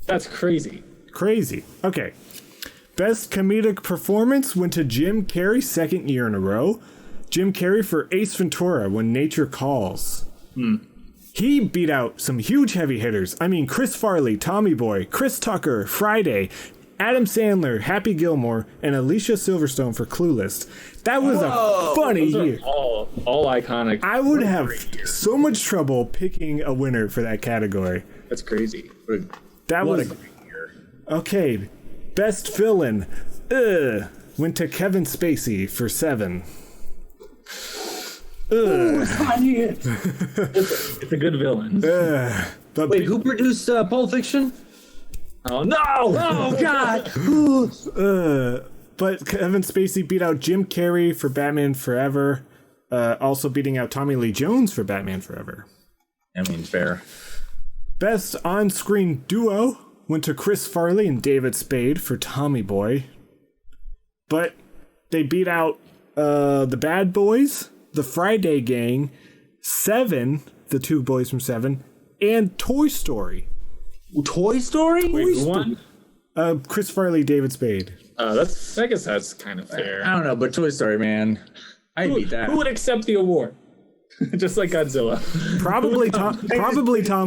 That's crazy. Crazy. Okay. Best comedic performance went to Jim Carrey, 2nd year in a row. Jim Carrey for Ace Ventura, When Nature Calls. He beat out some huge heavy hitters. I mean, Chris Farley, Tommy Boy, Chris Tucker, Friday, Adam Sandler, Happy Gilmore, and Alicia Silverstone for Clueless. That was a funny year. All iconic. I would have so much trouble picking a winner for that category. That's crazy. That What was a great year. okay. Best villain went to Kevin Spacey for Se7en. It's a good villain. But Wait, who produced Pulp Fiction? Oh no! Oh God! But Kevin Spacey beat out Jim Carrey for Batman Forever, also beating out Tommy Lee Jones for Batman Forever. I mean, fair. Best on-screen duo went to Chris Farley and David Spade for Tommy Boy. But they beat out the Bad Boys, the Friday Gang, Se7en, the two boys from Se7en, and Toy Story. Toy Story? Wait, who won? Chris Farley, David Spade. I guess that's kind of fair. I don't know, but Toy Story, man. I beat that. Who would accept the award? Just like Godzilla. Probably Tom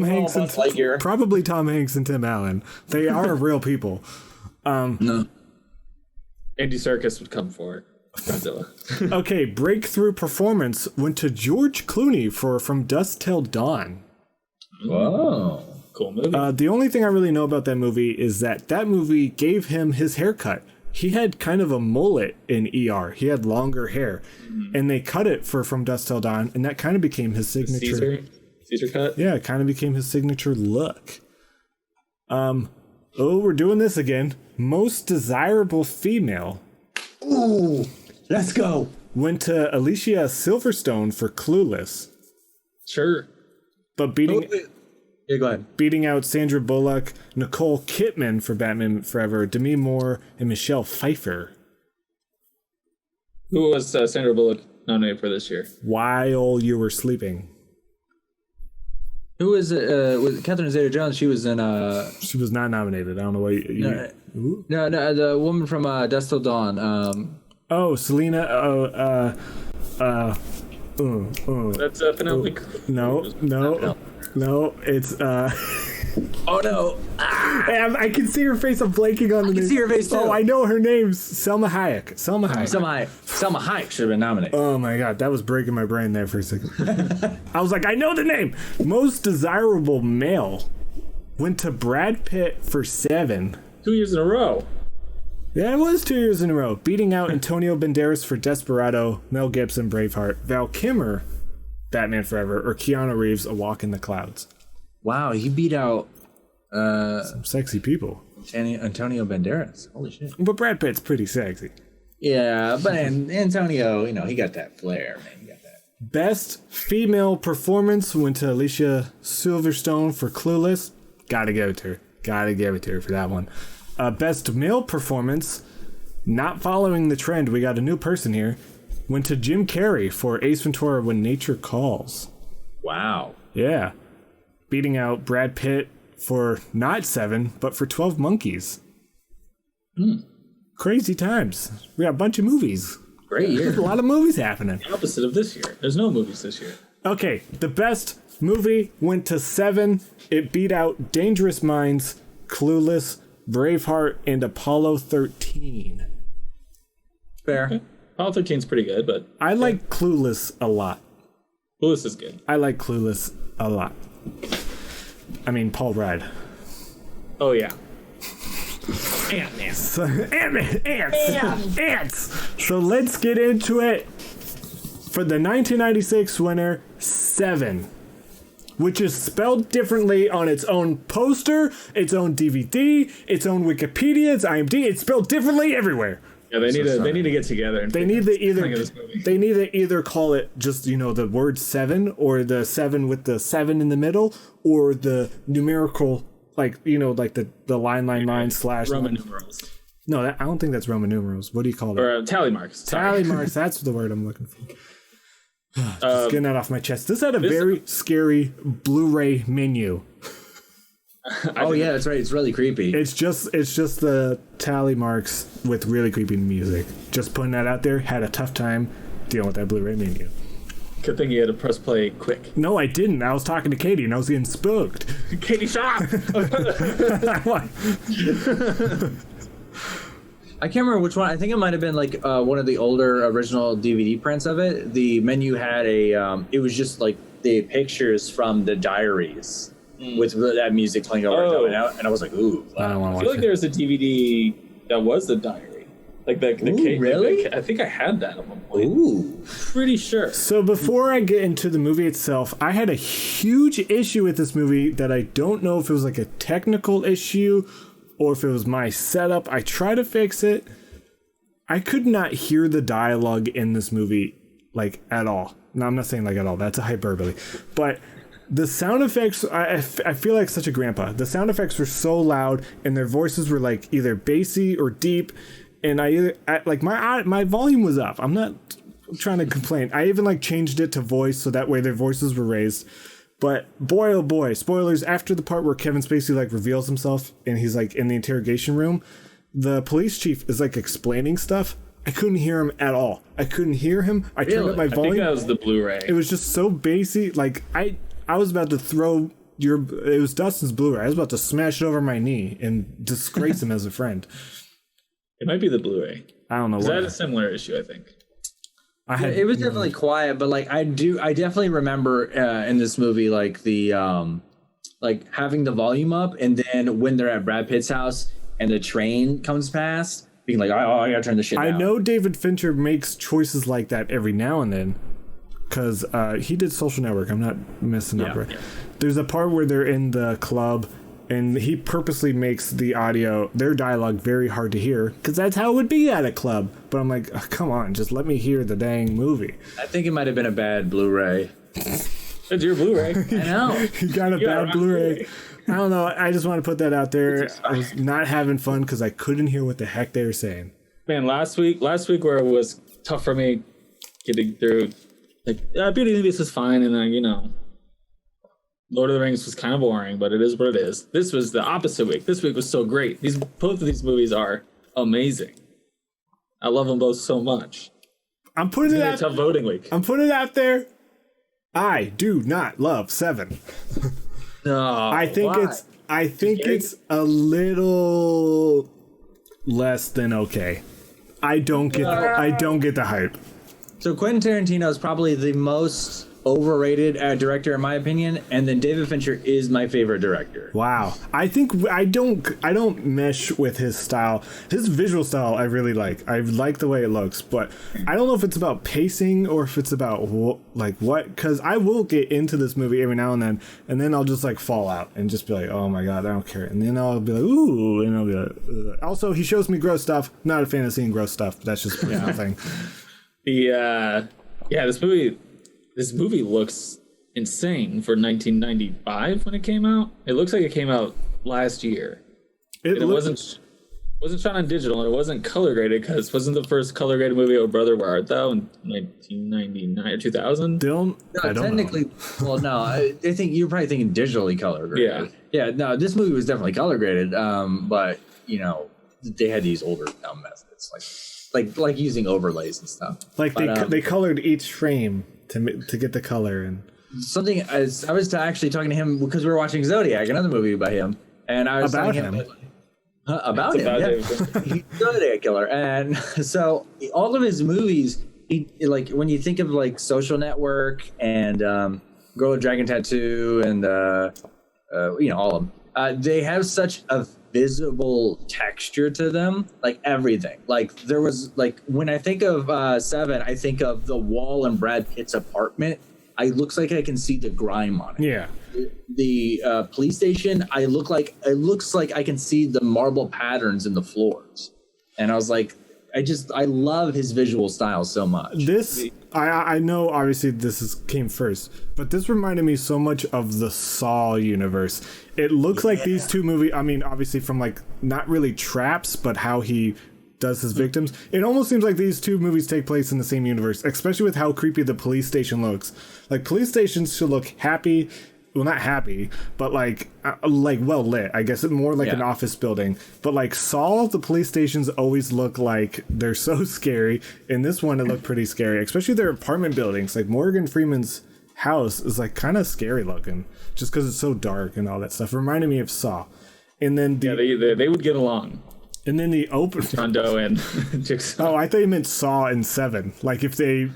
Hanks and Lightyear. probably Tom Hanks and Tim Allen. They are real people. No. Andy Serkis would come for it. Godzilla. Okay, breakthrough performance went to George Clooney for From Dusk Till Dawn. Whoa. Cool movie. The only thing I really know about that movie is that movie gave him his haircut. He had kind of a mullet in ER. He had longer hair, and they cut it for From Dusk Till Dawn, and that kind of became his signature. Caesar cut. Yeah, it kind of became his signature look. We're doing this again. Most desirable female Ooh, let's go. went to Alicia Silverstone for Clueless, Sure. but Yeah, go ahead. beating out Sandra Bullock, Nicole Kidman for Batman Forever, Demi Moore, and Michelle Pfeiffer. Who was Sandra Bullock nominated for this year? While You Were Sleeping. Who is it? Was Catherine Zeta-Jones? She was in She was not nominated. I don't know why you no, the woman from Dusk Till Dawn. Selena. That's Penelope Cruz. No, it's Oh no! I can see her face. I'm blanking on the name. I can see her face too. Oh, I know her name's Selma Hayek. Selma Hayek should have been nominated. Oh my god, that was breaking my brain there for a second. I was like, I know the name. Most desirable male went to Brad Pitt for Se7en. 2 years in a row. Yeah, it was 2 years in a row, beating out Antonio Banderas for Desperado, Mel Gibson, Braveheart, Val Kilmer, Batman Forever, or Keanu Reeves, A Walk in the Clouds. Wow, he beat out Some sexy people. Antonio Banderas. Holy shit. But Brad Pitt's pretty sexy. Yeah, but Antonio, he got that flair, man. He got that. Best female performance went to Alicia Silverstone for Clueless. Gotta give it to her for that one. Best male performance, not following the trend, we got a new person here, went to Jim Carrey for Ace Ventura When Nature Calls. Wow. Yeah. Beating out Brad Pitt for not Se7en, but for 12 Monkeys. Crazy times. We got a bunch of movies. Great year. There's a lot of movies happening. Opposite of this year. There's no movies this year. Okay, the best movie went to Se7en. It beat out Dangerous Minds, Clueless, Braveheart, and Apollo 13. Fair. Apollo 13's pretty good, but I like Clueless a lot. Lewis is good. I like Clueless a lot. I mean, Paul Rudd. Oh yeah. Ant-Man. Ants. So let's get into it. For the 1996 winner, Se7en, which is spelled differently on its own poster, its own DVD, its own Wikipedia, its IMDb. It's spelled differently everywhere. Yeah, they need to get together. And They need to either call it just the word 7 or the 7 with the 7 in the middle, or the numerical like the line slash Roman numerals. No, I don't think that's Roman numerals. What do you call it? Or tally marks. Tally marks. That's the word I'm looking for. Just getting that off my chest. This had a very scary Blu-ray menu. Oh yeah, that's right. It's really creepy. It's just the tally marks with really creepy music. Just putting that out there. Had a tough time dealing with that Blu-ray menu. Good thing you had to press play quick. No, I didn't. I was talking to Katie and I was getting spooked. Katie, stop! I can't remember which one. I think it might have been like one of the older original DVD prints of it. The menu had it was just like the pictures from the diaries with that music playing over and I was like, ooh. I don't want to I feel watch like there's a DVD that was the diary. Like the cake. Really? I think I had that at one point. Ooh. Pretty sure. So before I get into the movie itself, I had a huge issue with this movie that I don't know if it was like a technical issue or if it was my setup. I tried to fix it. I could not hear the dialogue in this movie like at all. No, I'm not saying like at all. That's a hyperbole. But the sound effects, I feel like such a grandpa. The sound effects were so loud and their voices were like either bassy or deep. And my volume was up. I'm not trying to complain. I even like changed it to voice so that way their voices were raised. But boy, oh boy, spoilers, after the part where Kevin Spacey like reveals himself and he's like in the interrogation room, the police chief is like explaining stuff. I couldn't hear him at all. I couldn't hear him. I turned up my volume. I think that was the Blu-ray. It was just so bassy. Like I was about to throw it was Dustin's Blu-ray. I was about to smash it over my knee and disgrace him as a friend. It might be the Blu-ray. I don't know. Is that a similar issue, I think? It was definitely quiet, but like I definitely remember in this movie like the like having the volume up, and then when they're at Brad Pitt's house and the train comes past, being like, oh, I gotta turn the shit down. I know David Fincher makes choices like that every now and then, because he did Social Network. I'm not messing up, right? Yeah. There's a part where they're in the club, and he purposely makes their dialogue very hard to hear, because that's how it would be at a club. But I'm like, oh, come on, just let me hear the dang movie. I think it might have been a bad Blu-ray. It's your Blu-ray. I know. He got a bad Blu-ray. I don't know. I just want to put that out there. I was not having fun because I couldn't hear what the heck they were saying. Man, last week where it was tough for me getting through, like, Beauty and the Beast was fine, and then, Lord of the Rings was kind of boring, but it is what it is. This was the opposite week. This week was so great. Both of these movies are amazing. I love them both so much. I'm putting it out. Tough voting week. I'm putting it out there. I do not love Seven. No, I think it's a little less than okay. I don't get the hype. So Quentin Tarantino is probably the most overrated director in my opinion, and then David Fincher is my favorite director. Wow. I think I don't mesh with his style. His visual style I really like. I like the way it looks, but I don't know if it's about pacing or if it's about what, because I will get into this movie every now and then I'll just like fall out and just be like, oh my god, I don't care, and then I'll be like, ooh, and I'll be like, ugh. Also he shows me gross stuff. Not a fan of seeing gross stuff, but that's just a personal thing. This movie looks insane for 1995 when it came out. It looks like it came out last year. It wasn't shot on digital, and it wasn't color graded, because wasn't the first color graded movie Oh Brother Where Art Thou in 1999 or 2000? No, technically. Well, no, I think you're probably thinking digitally color graded. Yeah. No, this movie was definitely color graded, but they had these older methods, like using overlays and stuff. Like they colored each frame to get the color. And something as I was actually talking to him because we were watching Zodiac, another movie by him, and I was about telling him about him. Yeah. He's a Zodiac killer, and so all of his movies, like when you think of like Social Network and Girl with Dragon Tattoo and all of them, they have such a visible texture to them, like everything. Like there was like when I think of Seven, I think of the wall in Brad Pitt's apartment. It looks like I can see the grime on it. Yeah. The police station, it looks like I can see the marble patterns in the floors. And I was like, I love his visual style so much. I know obviously came first, but this reminded me so much of the Saw universe. It looks like these two movies, I mean, obviously from like not really traps, but how he does his victims. It almost seems like these two movies take place in the same universe, especially with how creepy the police station looks. Like police stations should look happy. Well, not happy, but like well lit. I guess it's more like an office building. But like Saw, the police stations always look like they're so scary. In this one, it looked pretty scary, especially their apartment buildings. Like Morgan Freeman's house is like kind of scary looking, just because it's so dark and all that stuff. It reminded me of Saw. And then they would get along. And then the open Rondo and Jigsaw. Oh, I thought you meant Saw and Seven. Like if they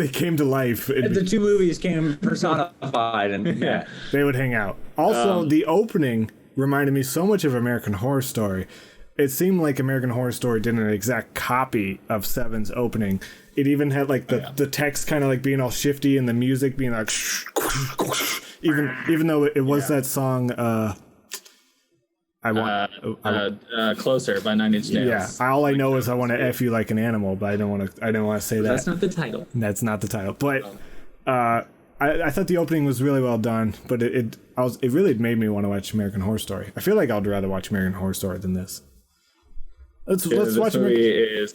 came to life, The two movies came personified, and yeah. they would hang out. Also, the opening reminded me so much of American Horror Story. It seemed like American Horror Story did an exact copy of Seven's opening. It even had like the text kind of like being all shifty and the music being like even though it was that song Closer by 9 Inch Nails. Yeah, all I know is I want to F you like an animal, but I don't want to say that. That's not the title. That's not the title. But I thought the opening was really well done, but it really made me want to watch American Horror Story. I feel like I'd rather watch American Horror Story than this. Let's watch American.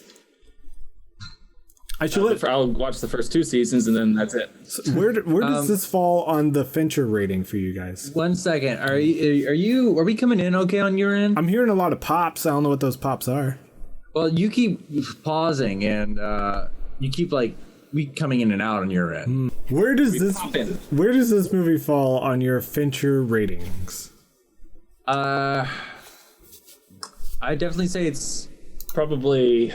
I'll watch the first 2 seasons and then that's it. So where does this fall on the Fincher rating for you guys? 1 second. Are we coming in okay on your end? I'm hearing a lot of pops. I don't know what those pops are. Well, you keep pausing and you keep like we coming in and out on your end. Where does this movie fall on your Fincher ratings? I definitely say it's probably.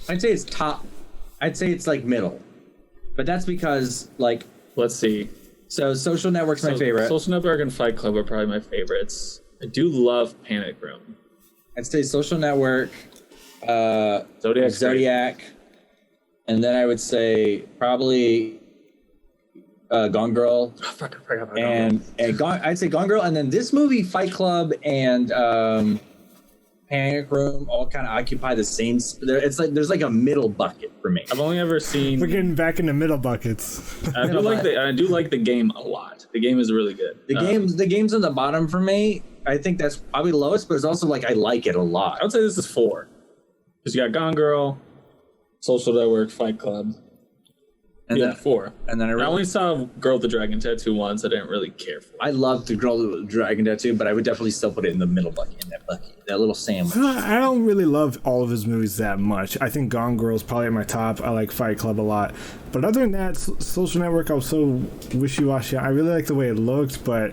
I'd say it's top. I'd say it's like middle, but that's because like let's see. So Social Network's my favorite. Social Network and Fight Club are probably my favorites. I do love Panic Room. I'd say Social Network, Zodiac, and then I would say probably Gone Girl. Oh, fuck, I forgot about I'd say Gone Girl, and then this movie, Fight Club, and Panic Room all kind of occupy the same. It's like there's like a middle bucket for me. I've only ever seen. We're getting back into middle buckets. I do like the game a lot. The game is really good. The game's on the bottom for me. I think that's probably the lowest, but it's also like I like it a lot. I would say this is 4 because you got Gone Girl, Social Network, Fight Club. And then 4. And then I only saw Girl with the Dragon Tattoo once. I didn't really care for it. I loved the Girl with the Dragon Tattoo, but I would definitely still put it in the middle bucket, that little sandwich. I don't really love all of his movies that much. I think Gone Girl is probably at my top. I like Fight Club a lot. But other than that, Social Network, I was so wishy-washy. I really liked the way it looked, but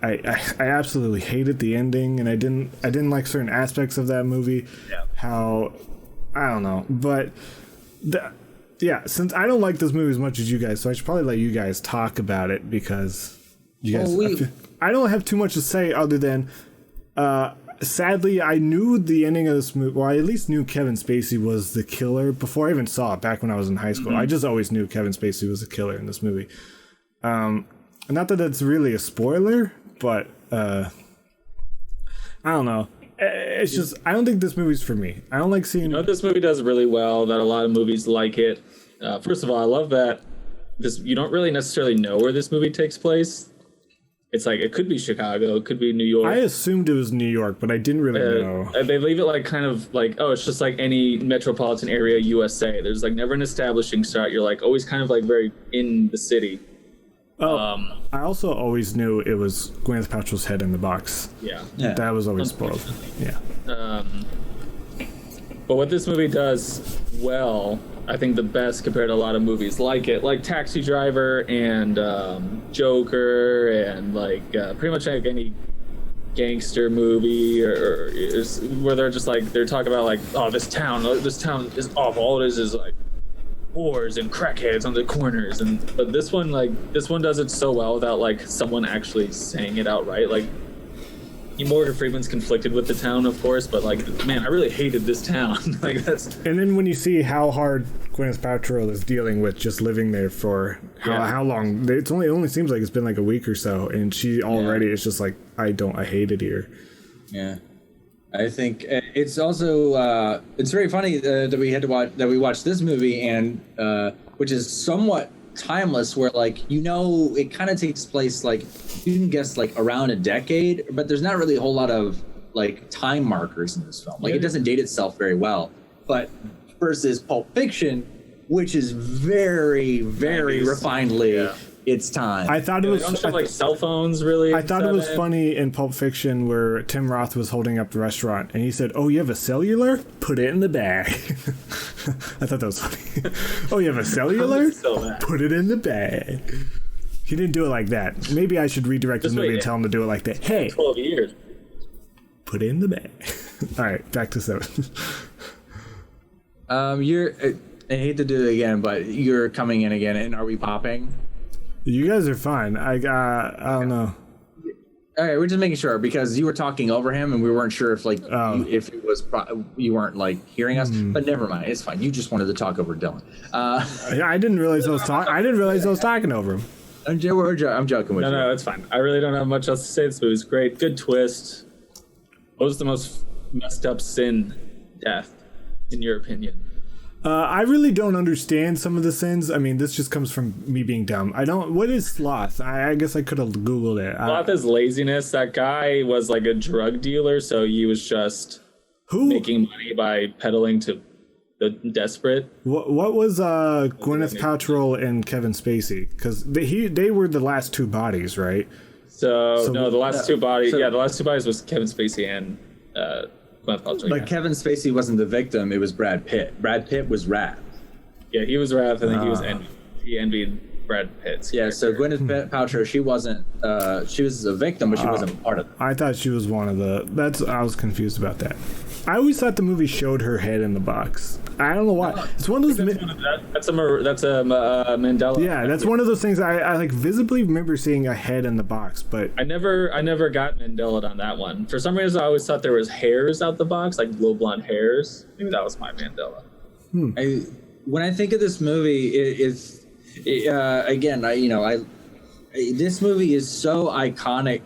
I absolutely hated the ending, and I didn't like certain aspects of that movie. Yeah. How, I don't know. But... Yeah, since I don't like this movie as much as you guys, so I should probably let you guys talk about it because you guys. I don't have too much to say other than, sadly, I knew the ending of this movie. Well, I at least knew Kevin Spacey was the killer before I even saw it back when I was in high school. I just always knew Kevin Spacey was the killer in this movie. Not that that's really a spoiler, but I don't know. It's just, I don't think this movie's for me. I don't like seeing... You know what this movie does really well, that a lot of movies like it? First of all, I love that you don't really necessarily know where this movie takes place. It's like, it could be Chicago, it could be New York. I assumed it was New York, but I didn't really know. They leave it like kind of like, oh, it's just like any metropolitan area USA. There's like never an establishing shot. You're like always kind of like very in the city. Oh, I also always knew it was Gwyneth Paltrow's head in the box. Yeah. That was always spoiled. Yeah. But what this movie does well, I think the best compared to a lot of movies like it, like Taxi Driver and Joker and like pretty much like any gangster movie or where they're just like, they're talking about like, oh, this town is awful. All it is like whores and crackheads on the corners, but this one does it so well without like someone actually saying it outright. Like Morgan Freeman's conflicted with the town, of course, but like, man, I really hated this town. Like that's. And then when you see how hard Gwyneth Paltrow is dealing with just living there for how long, it only seems like it's been like a week or so, and she already is just like, I hate it here. Yeah. I think it's also it's very funny that we watched this movie and which is somewhat timeless, where like it kind of takes place like you can guess like around a decade, but there's not really a whole lot of like time markers in this film. Like it doesn't date itself very well. But versus Pulp Fiction, which is very very refinedly. It's time. I thought it was like cell phones, really. I thought it was funny in Pulp Fiction where Tim Roth was holding up the restaurant and he said, "Oh, you have a cellular? Put it in the bag." I thought that was funny. "Oh, you have a cellular? Put it in the bag." He didn't do it like that. Maybe I should redirect this movie and tell him to do it like that. Hey, 12 years. Put it in the bag. All right, back to seven. You're. I hate to do it again, but you're coming in again, and are we popping? You guys are fine. I don't know. All right, we're just making sure because you were talking over him, and we weren't sure if if it was you weren't like hearing us. But never mind, it's fine. You just wanted to talk over Dylan. I didn't realize I was talking. I didn't realize I was talking over him. I'm joking with you. No, it's fine. I really don't have much else to say. This movie's great. Good twist. What was the most messed up sin death, in your opinion? I really don't understand some of the sins. I mean, this just comes from me being dumb. I don't. What is sloth? I guess I could have Googled it. Sloth is laziness. That guy was like a drug dealer, so he was just making money by peddling to the desperate. What was Gwyneth Paltrow and Kevin Spacey? Because they were the last two bodies, right? So no, the last two bodies. The last two bodies was Kevin Spacey and Gwyneth Paltrow. But Kevin Spacey wasn't the victim; it was Brad Pitt. Brad Pitt was Wrath. Yeah, he was Wrath. I think he envied Brad Pitt's. Yeah, so Gwyneth Paltrow, she wasn't. She was a victim, but she wasn't part of it. I thought she was one of the. I was confused about that. I always thought the movie showed her head in the box. I don't know why. It's one of those. That's a Mandela. Yeah, that's one of those things I like visibly remember seeing a head in the box, but I never got Mandela on that one. For some reason, I always thought there was hairs out the box, like low blonde hairs. Maybe that was my Mandela. When I think of this movie, this movie is so iconic.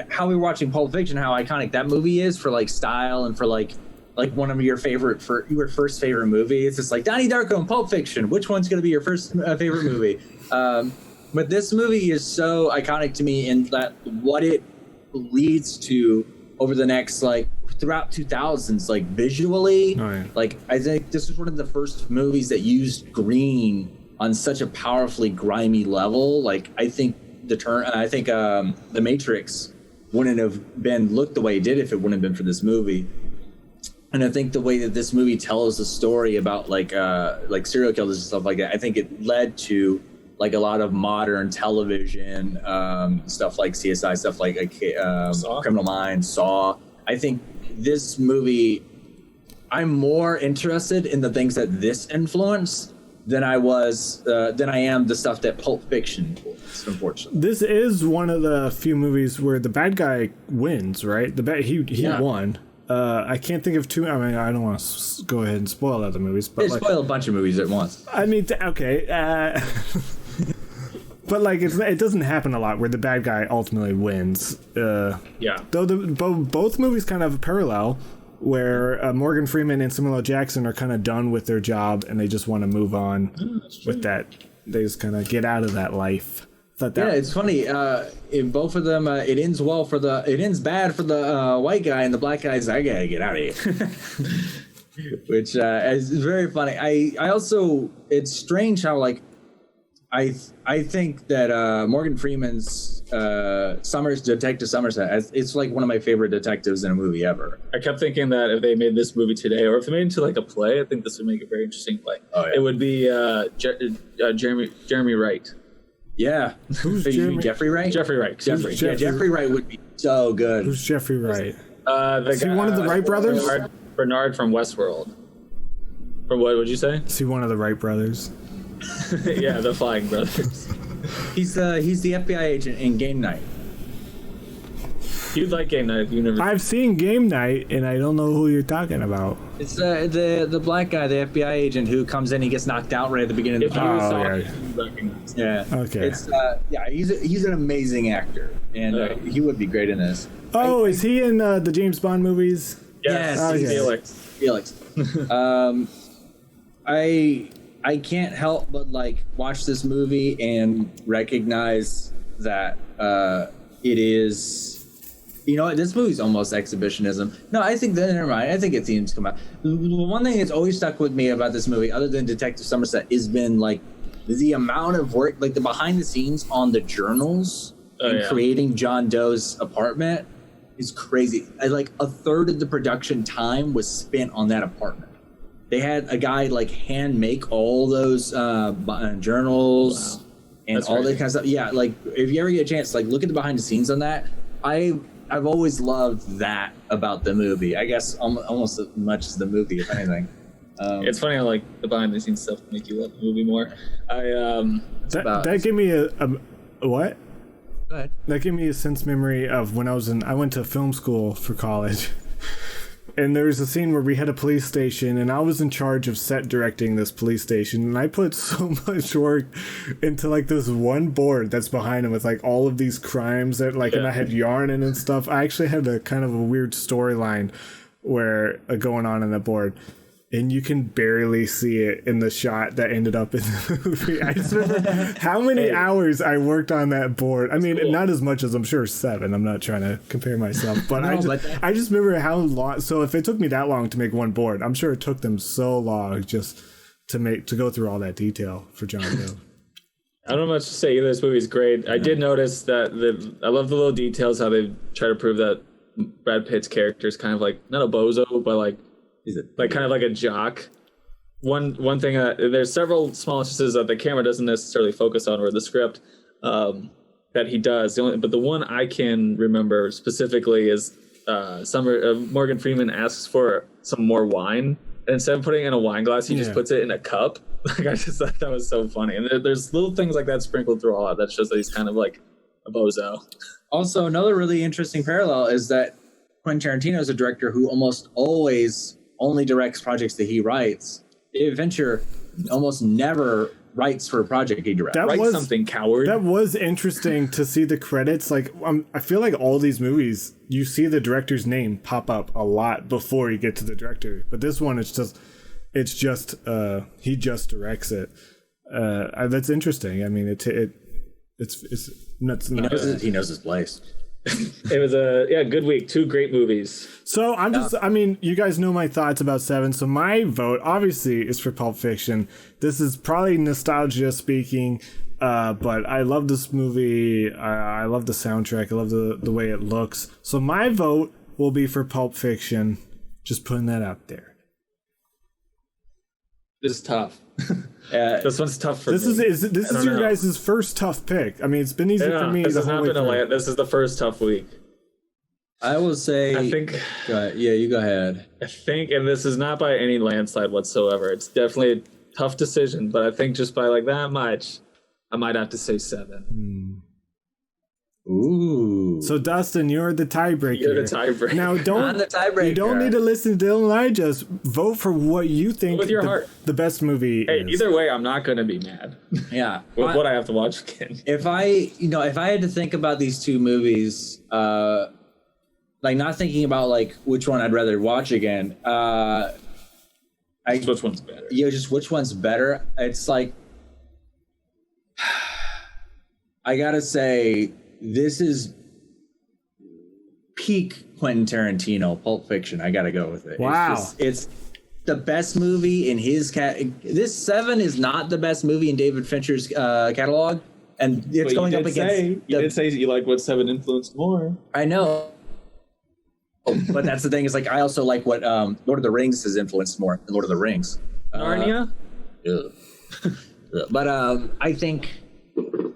How we were watching Pulp Fiction, how iconic that movie is for like style and for like one of your first favorite movie. It's just like Donnie Darko and Pulp Fiction. Which one's going to be your first favorite movie? But this movie is so iconic to me in that what it leads to over the next throughout 2000s, like visually. Oh, yeah. Like I think this was one of the first movies that used green on such a powerfully grimy level. Like I think The Matrix wouldn't have been looked the way it did if it wouldn't have been for this movie. And I think the way that this movie tells a story about like serial killers and stuff like that, I think it led to like a lot of modern television stuff like CSI, stuff like Criminal Minds, Saw. I think this movie, I'm more interested in the things that this influenced than I am the stuff that Pulp Fiction influenced, unfortunately. This is one of the few movies where the bad guy wins, right? He won. I can't think of two. I mean, I don't want to go ahead and spoil other movies, but spoil a bunch of movies at once. I mean, okay, but like it doesn't happen a lot where the bad guy ultimately wins. Though both movies kind of parallel, where Morgan Freeman and Samuel L. Jackson are kind of done with their job and they just want to move on with that. They just kind of get out of that life. It's funny. In both of them, it ends bad for the white guy, and the black guy's I gotta get out of here. Which is very funny. I also, it's strange how I think that Morgan Freeman's Detective Somerset, it's like one of my favorite detectives in a movie ever. I kept thinking that if they made this movie today, or if they made it into like a play, I think this would make a very interesting play. Oh, yeah. It would be Jeremy Wright. Yeah. Who's Jeffrey Wright? Jeffrey Wright. Jeffrey Wright would be so good. Who's Jeffrey Wright? Is he one of the Wright brothers? Bernard from Westworld. Or what would you say? Is he one of the Wright brothers? Yeah, the Flying Brothers. He's the FBI agent in Game Night. You'd like Game Night if you never. I've seen Game Night, and I don't know who you're talking about. It's the black guy, the FBI agent who comes in. He gets knocked out right at the beginning of the film. Yeah. Okay. It's he's an amazing actor, and he would be great in this. Oh, is he in the James Bond movies? Yes. Felix. I can't help but watch this movie and recognize that it is. You know, this movie's almost exhibitionism. No, I think that, never mind. I think it's themes come out. The one thing that's always stuck with me about this movie, other than Detective Somerset, has been the amount of work, the behind the scenes on the journals creating John Doe's apartment is crazy. A third of the production time was spent on that apartment. They had a guy hand make all those journals and all that kind of stuff. Yeah, if you ever get a chance, look at the behind the scenes on that. I've always loved that about the movie. I guess almost as much as the movie, if anything. It's funny how like the behind the scenes stuff make you love the movie more. That gave me a what? Go ahead. That gave me a sense memory of when I went to film school for college. And there was a scene where we had a police station, and I was in charge of set directing this police station, and I put so much work into like this one board that's behind him with like all of these crimes that like, and I had yarn in and stuff. I actually had a kind of a weird storyline where going on that board. And you can barely see it in the shot that ended up in the movie. I just remember how many hours I worked on that board. I mean, not as much as I'm sure Se7en. I'm not trying to compare myself, but I just remember how long. So if it took me that long to make one board, I'm sure it took them so long just to go through all that detail for John Doe. I don't know much to say either. This movie's great. I did notice that I love the little details, how they try to prove that Brad Pitt's character is kind of like, not a bozo, but like, like kind of like a jock. One thing, there's several small instances that the camera doesn't necessarily focus on, or the script that he does. But the one I can remember specifically is Morgan Freeman asks for some more wine, and instead of putting it in a wine glass, he just puts it in a cup. Like, I just thought that was so funny. And there's little things like that sprinkled through all that shows that he's kind of like a bozo. Also, another really interesting parallel is that Quentin Tarantino is a director who almost always only directs projects that he writes. David Fincher almost never writes for a project he directs. Write something, coward. That was interesting to see the credits. Like, I feel like all these movies, you see the director's name pop up a lot before you get to the director. But this one, it's just he just directs it. That's interesting. I mean, it's nuts. He knows his place. It was a good week. 2 great movies. So I mean, you guys know my thoughts about Se7en. So my vote obviously is for Pulp Fiction. This is probably nostalgia speaking, but I love this movie. I love the soundtrack. I love the way it looks. So my vote will be for Pulp Fiction. Just putting that out there. This is tough. This one's tough for me. This is your guys' first tough pick. I mean, it's been easy for me. This is the first tough week. I will say. I think. Go ahead. Yeah, you go ahead. I think, and this is not by any landslide whatsoever. It's definitely a tough decision, but I think just by like that much, I might have to say Se7en. Ooh. So Dustin, you're the tiebreaker. You're the tiebreaker. Now I'm the tiebreaker. You don't need to listen to Dylan and I. Just vote for what you think with your heart. The best movie is. Either way, I'm not going to be mad. Yeah. With what I have to watch again. If I had to think about these two movies, like not thinking about like which one I'd rather watch again, which one's better? Yeah, just which one's better. It's like I gotta say, this is peak Quentin Tarantino, Pulp Fiction. I gotta go with it. Wow. It's the best movie in his This Se7en is not the best movie in David Fincher's catalog, and it's going up against. You did say you like what Se7en influenced more. I know, but that's the thing. Is like I also like what Lord of the Rings has influenced more than Lord of the Rings. Narnia. But I think.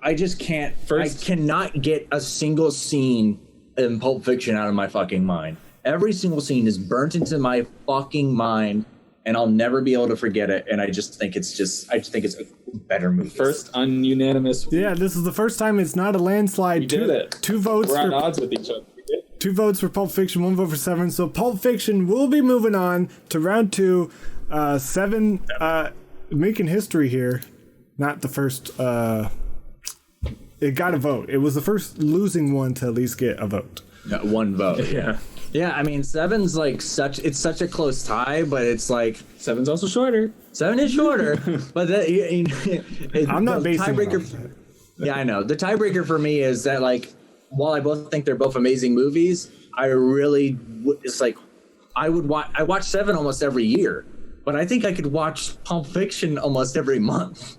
I just can't. I cannot get a single scene in Pulp Fiction out of my fucking mind. Every single scene is burnt into my fucking mind, and I'll never be able to forget it. And I just think it's a better movie. First ununanimous. Yeah, this is the first time it's not a landslide. You did it. 2 votes. We're at odds with each other. 2 votes for Pulp Fiction, 1 vote for Se7en. So Pulp Fiction will be moving on to round 2. Se7en making history here. Not the first. It got a vote. It was the first losing one to at least get a vote. Yeah, 1 vote. Yeah. Yeah, I mean, Se7en's like it's such a close tie, but it's like Se7en's also shorter. 7 is shorter, but I'm not basing it on that. Yeah, I know. The tiebreaker for me is that like, while I both think they're both amazing movies, I really it's like I watch Se7en almost every year, but I think I could watch Pulp Fiction almost every month.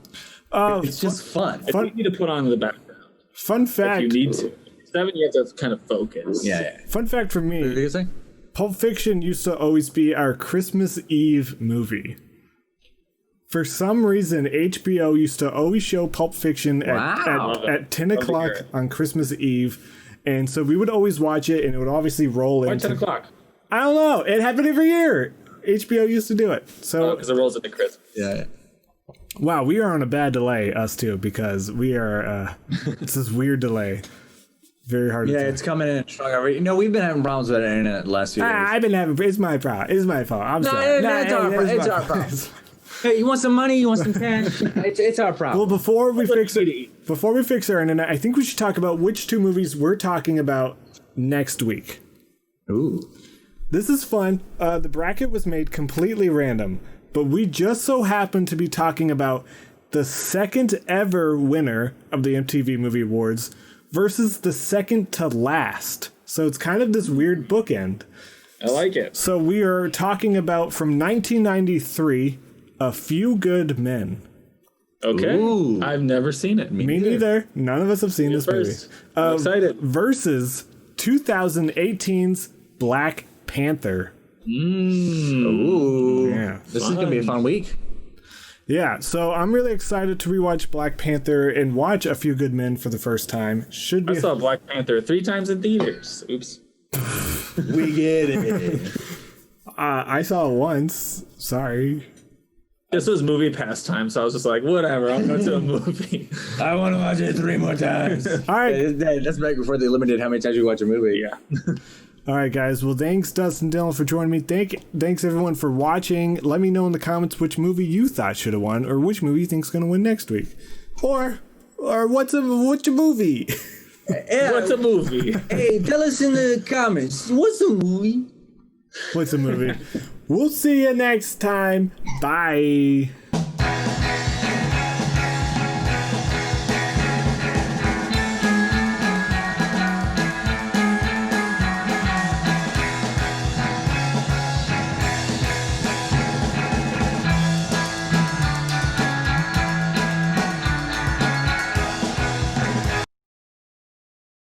It's just fun. I think you need to put on in the background. Fun fact. If you need to. Se7en, you have to kind of focus. Yeah. Fun fact for me. What did you say? Pulp Fiction used to always be our Christmas Eve movie. For some reason, HBO used to always show Pulp Fiction at 10 o'clock on Christmas Eve. And so we would always watch it, and it would obviously roll Why into 10 o'clock? I don't know. It happened every year. HBO used to do it. So Because it rolls into Christmas. Yeah. wow, we are on a bad delay, us two, because we are. It's this weird delay. Very hard. Yeah, to it's coming in strong already. You know, we've been having problems with the internet the last few days. I've been having. It's my problem. It's my fault. I'm sorry. it's our problem. It's our problem. Hey, you want some money? You want some cash? It's our problem. Well, before we fix our internet, I think we should talk about which two movies we're talking about next week. Ooh. This is fun. The bracket was made completely random, but we just so happen to be talking about the second ever winner of the MTV Movie Awards versus the second to last. So it's kind of this weird bookend. I like it. So we are talking about from 1993, A Few Good Men. Okay. Ooh. I've never seen it. Me neither. None of us have seen this First. movie. I'm excited. Versus 2018's Black Panther. Ooh. Yeah. This is going to be a fun week. Yeah, so I'm really excited to rewatch Black Panther and watch A Few Good Men for the first time. Should be. I saw Black Panther 3 times in theaters. Oops. We get it. I saw it once. Sorry. This was movie pastime, so I was just like, whatever, I'll go to a movie. I want to watch it 3 more times. All right. That's back before they limited how many times you watch a movie. Yeah. All right, guys. Well, thanks, Dustin Dillon, for joining me. Thanks, everyone, for watching. Let me know in the comments which movie you thought should have won or which movie you think's going to win next week. Or what's a movie? Yeah. What's a movie? Hey, tell us in the comments. What's a movie? What's a movie? We'll see you next time. Bye.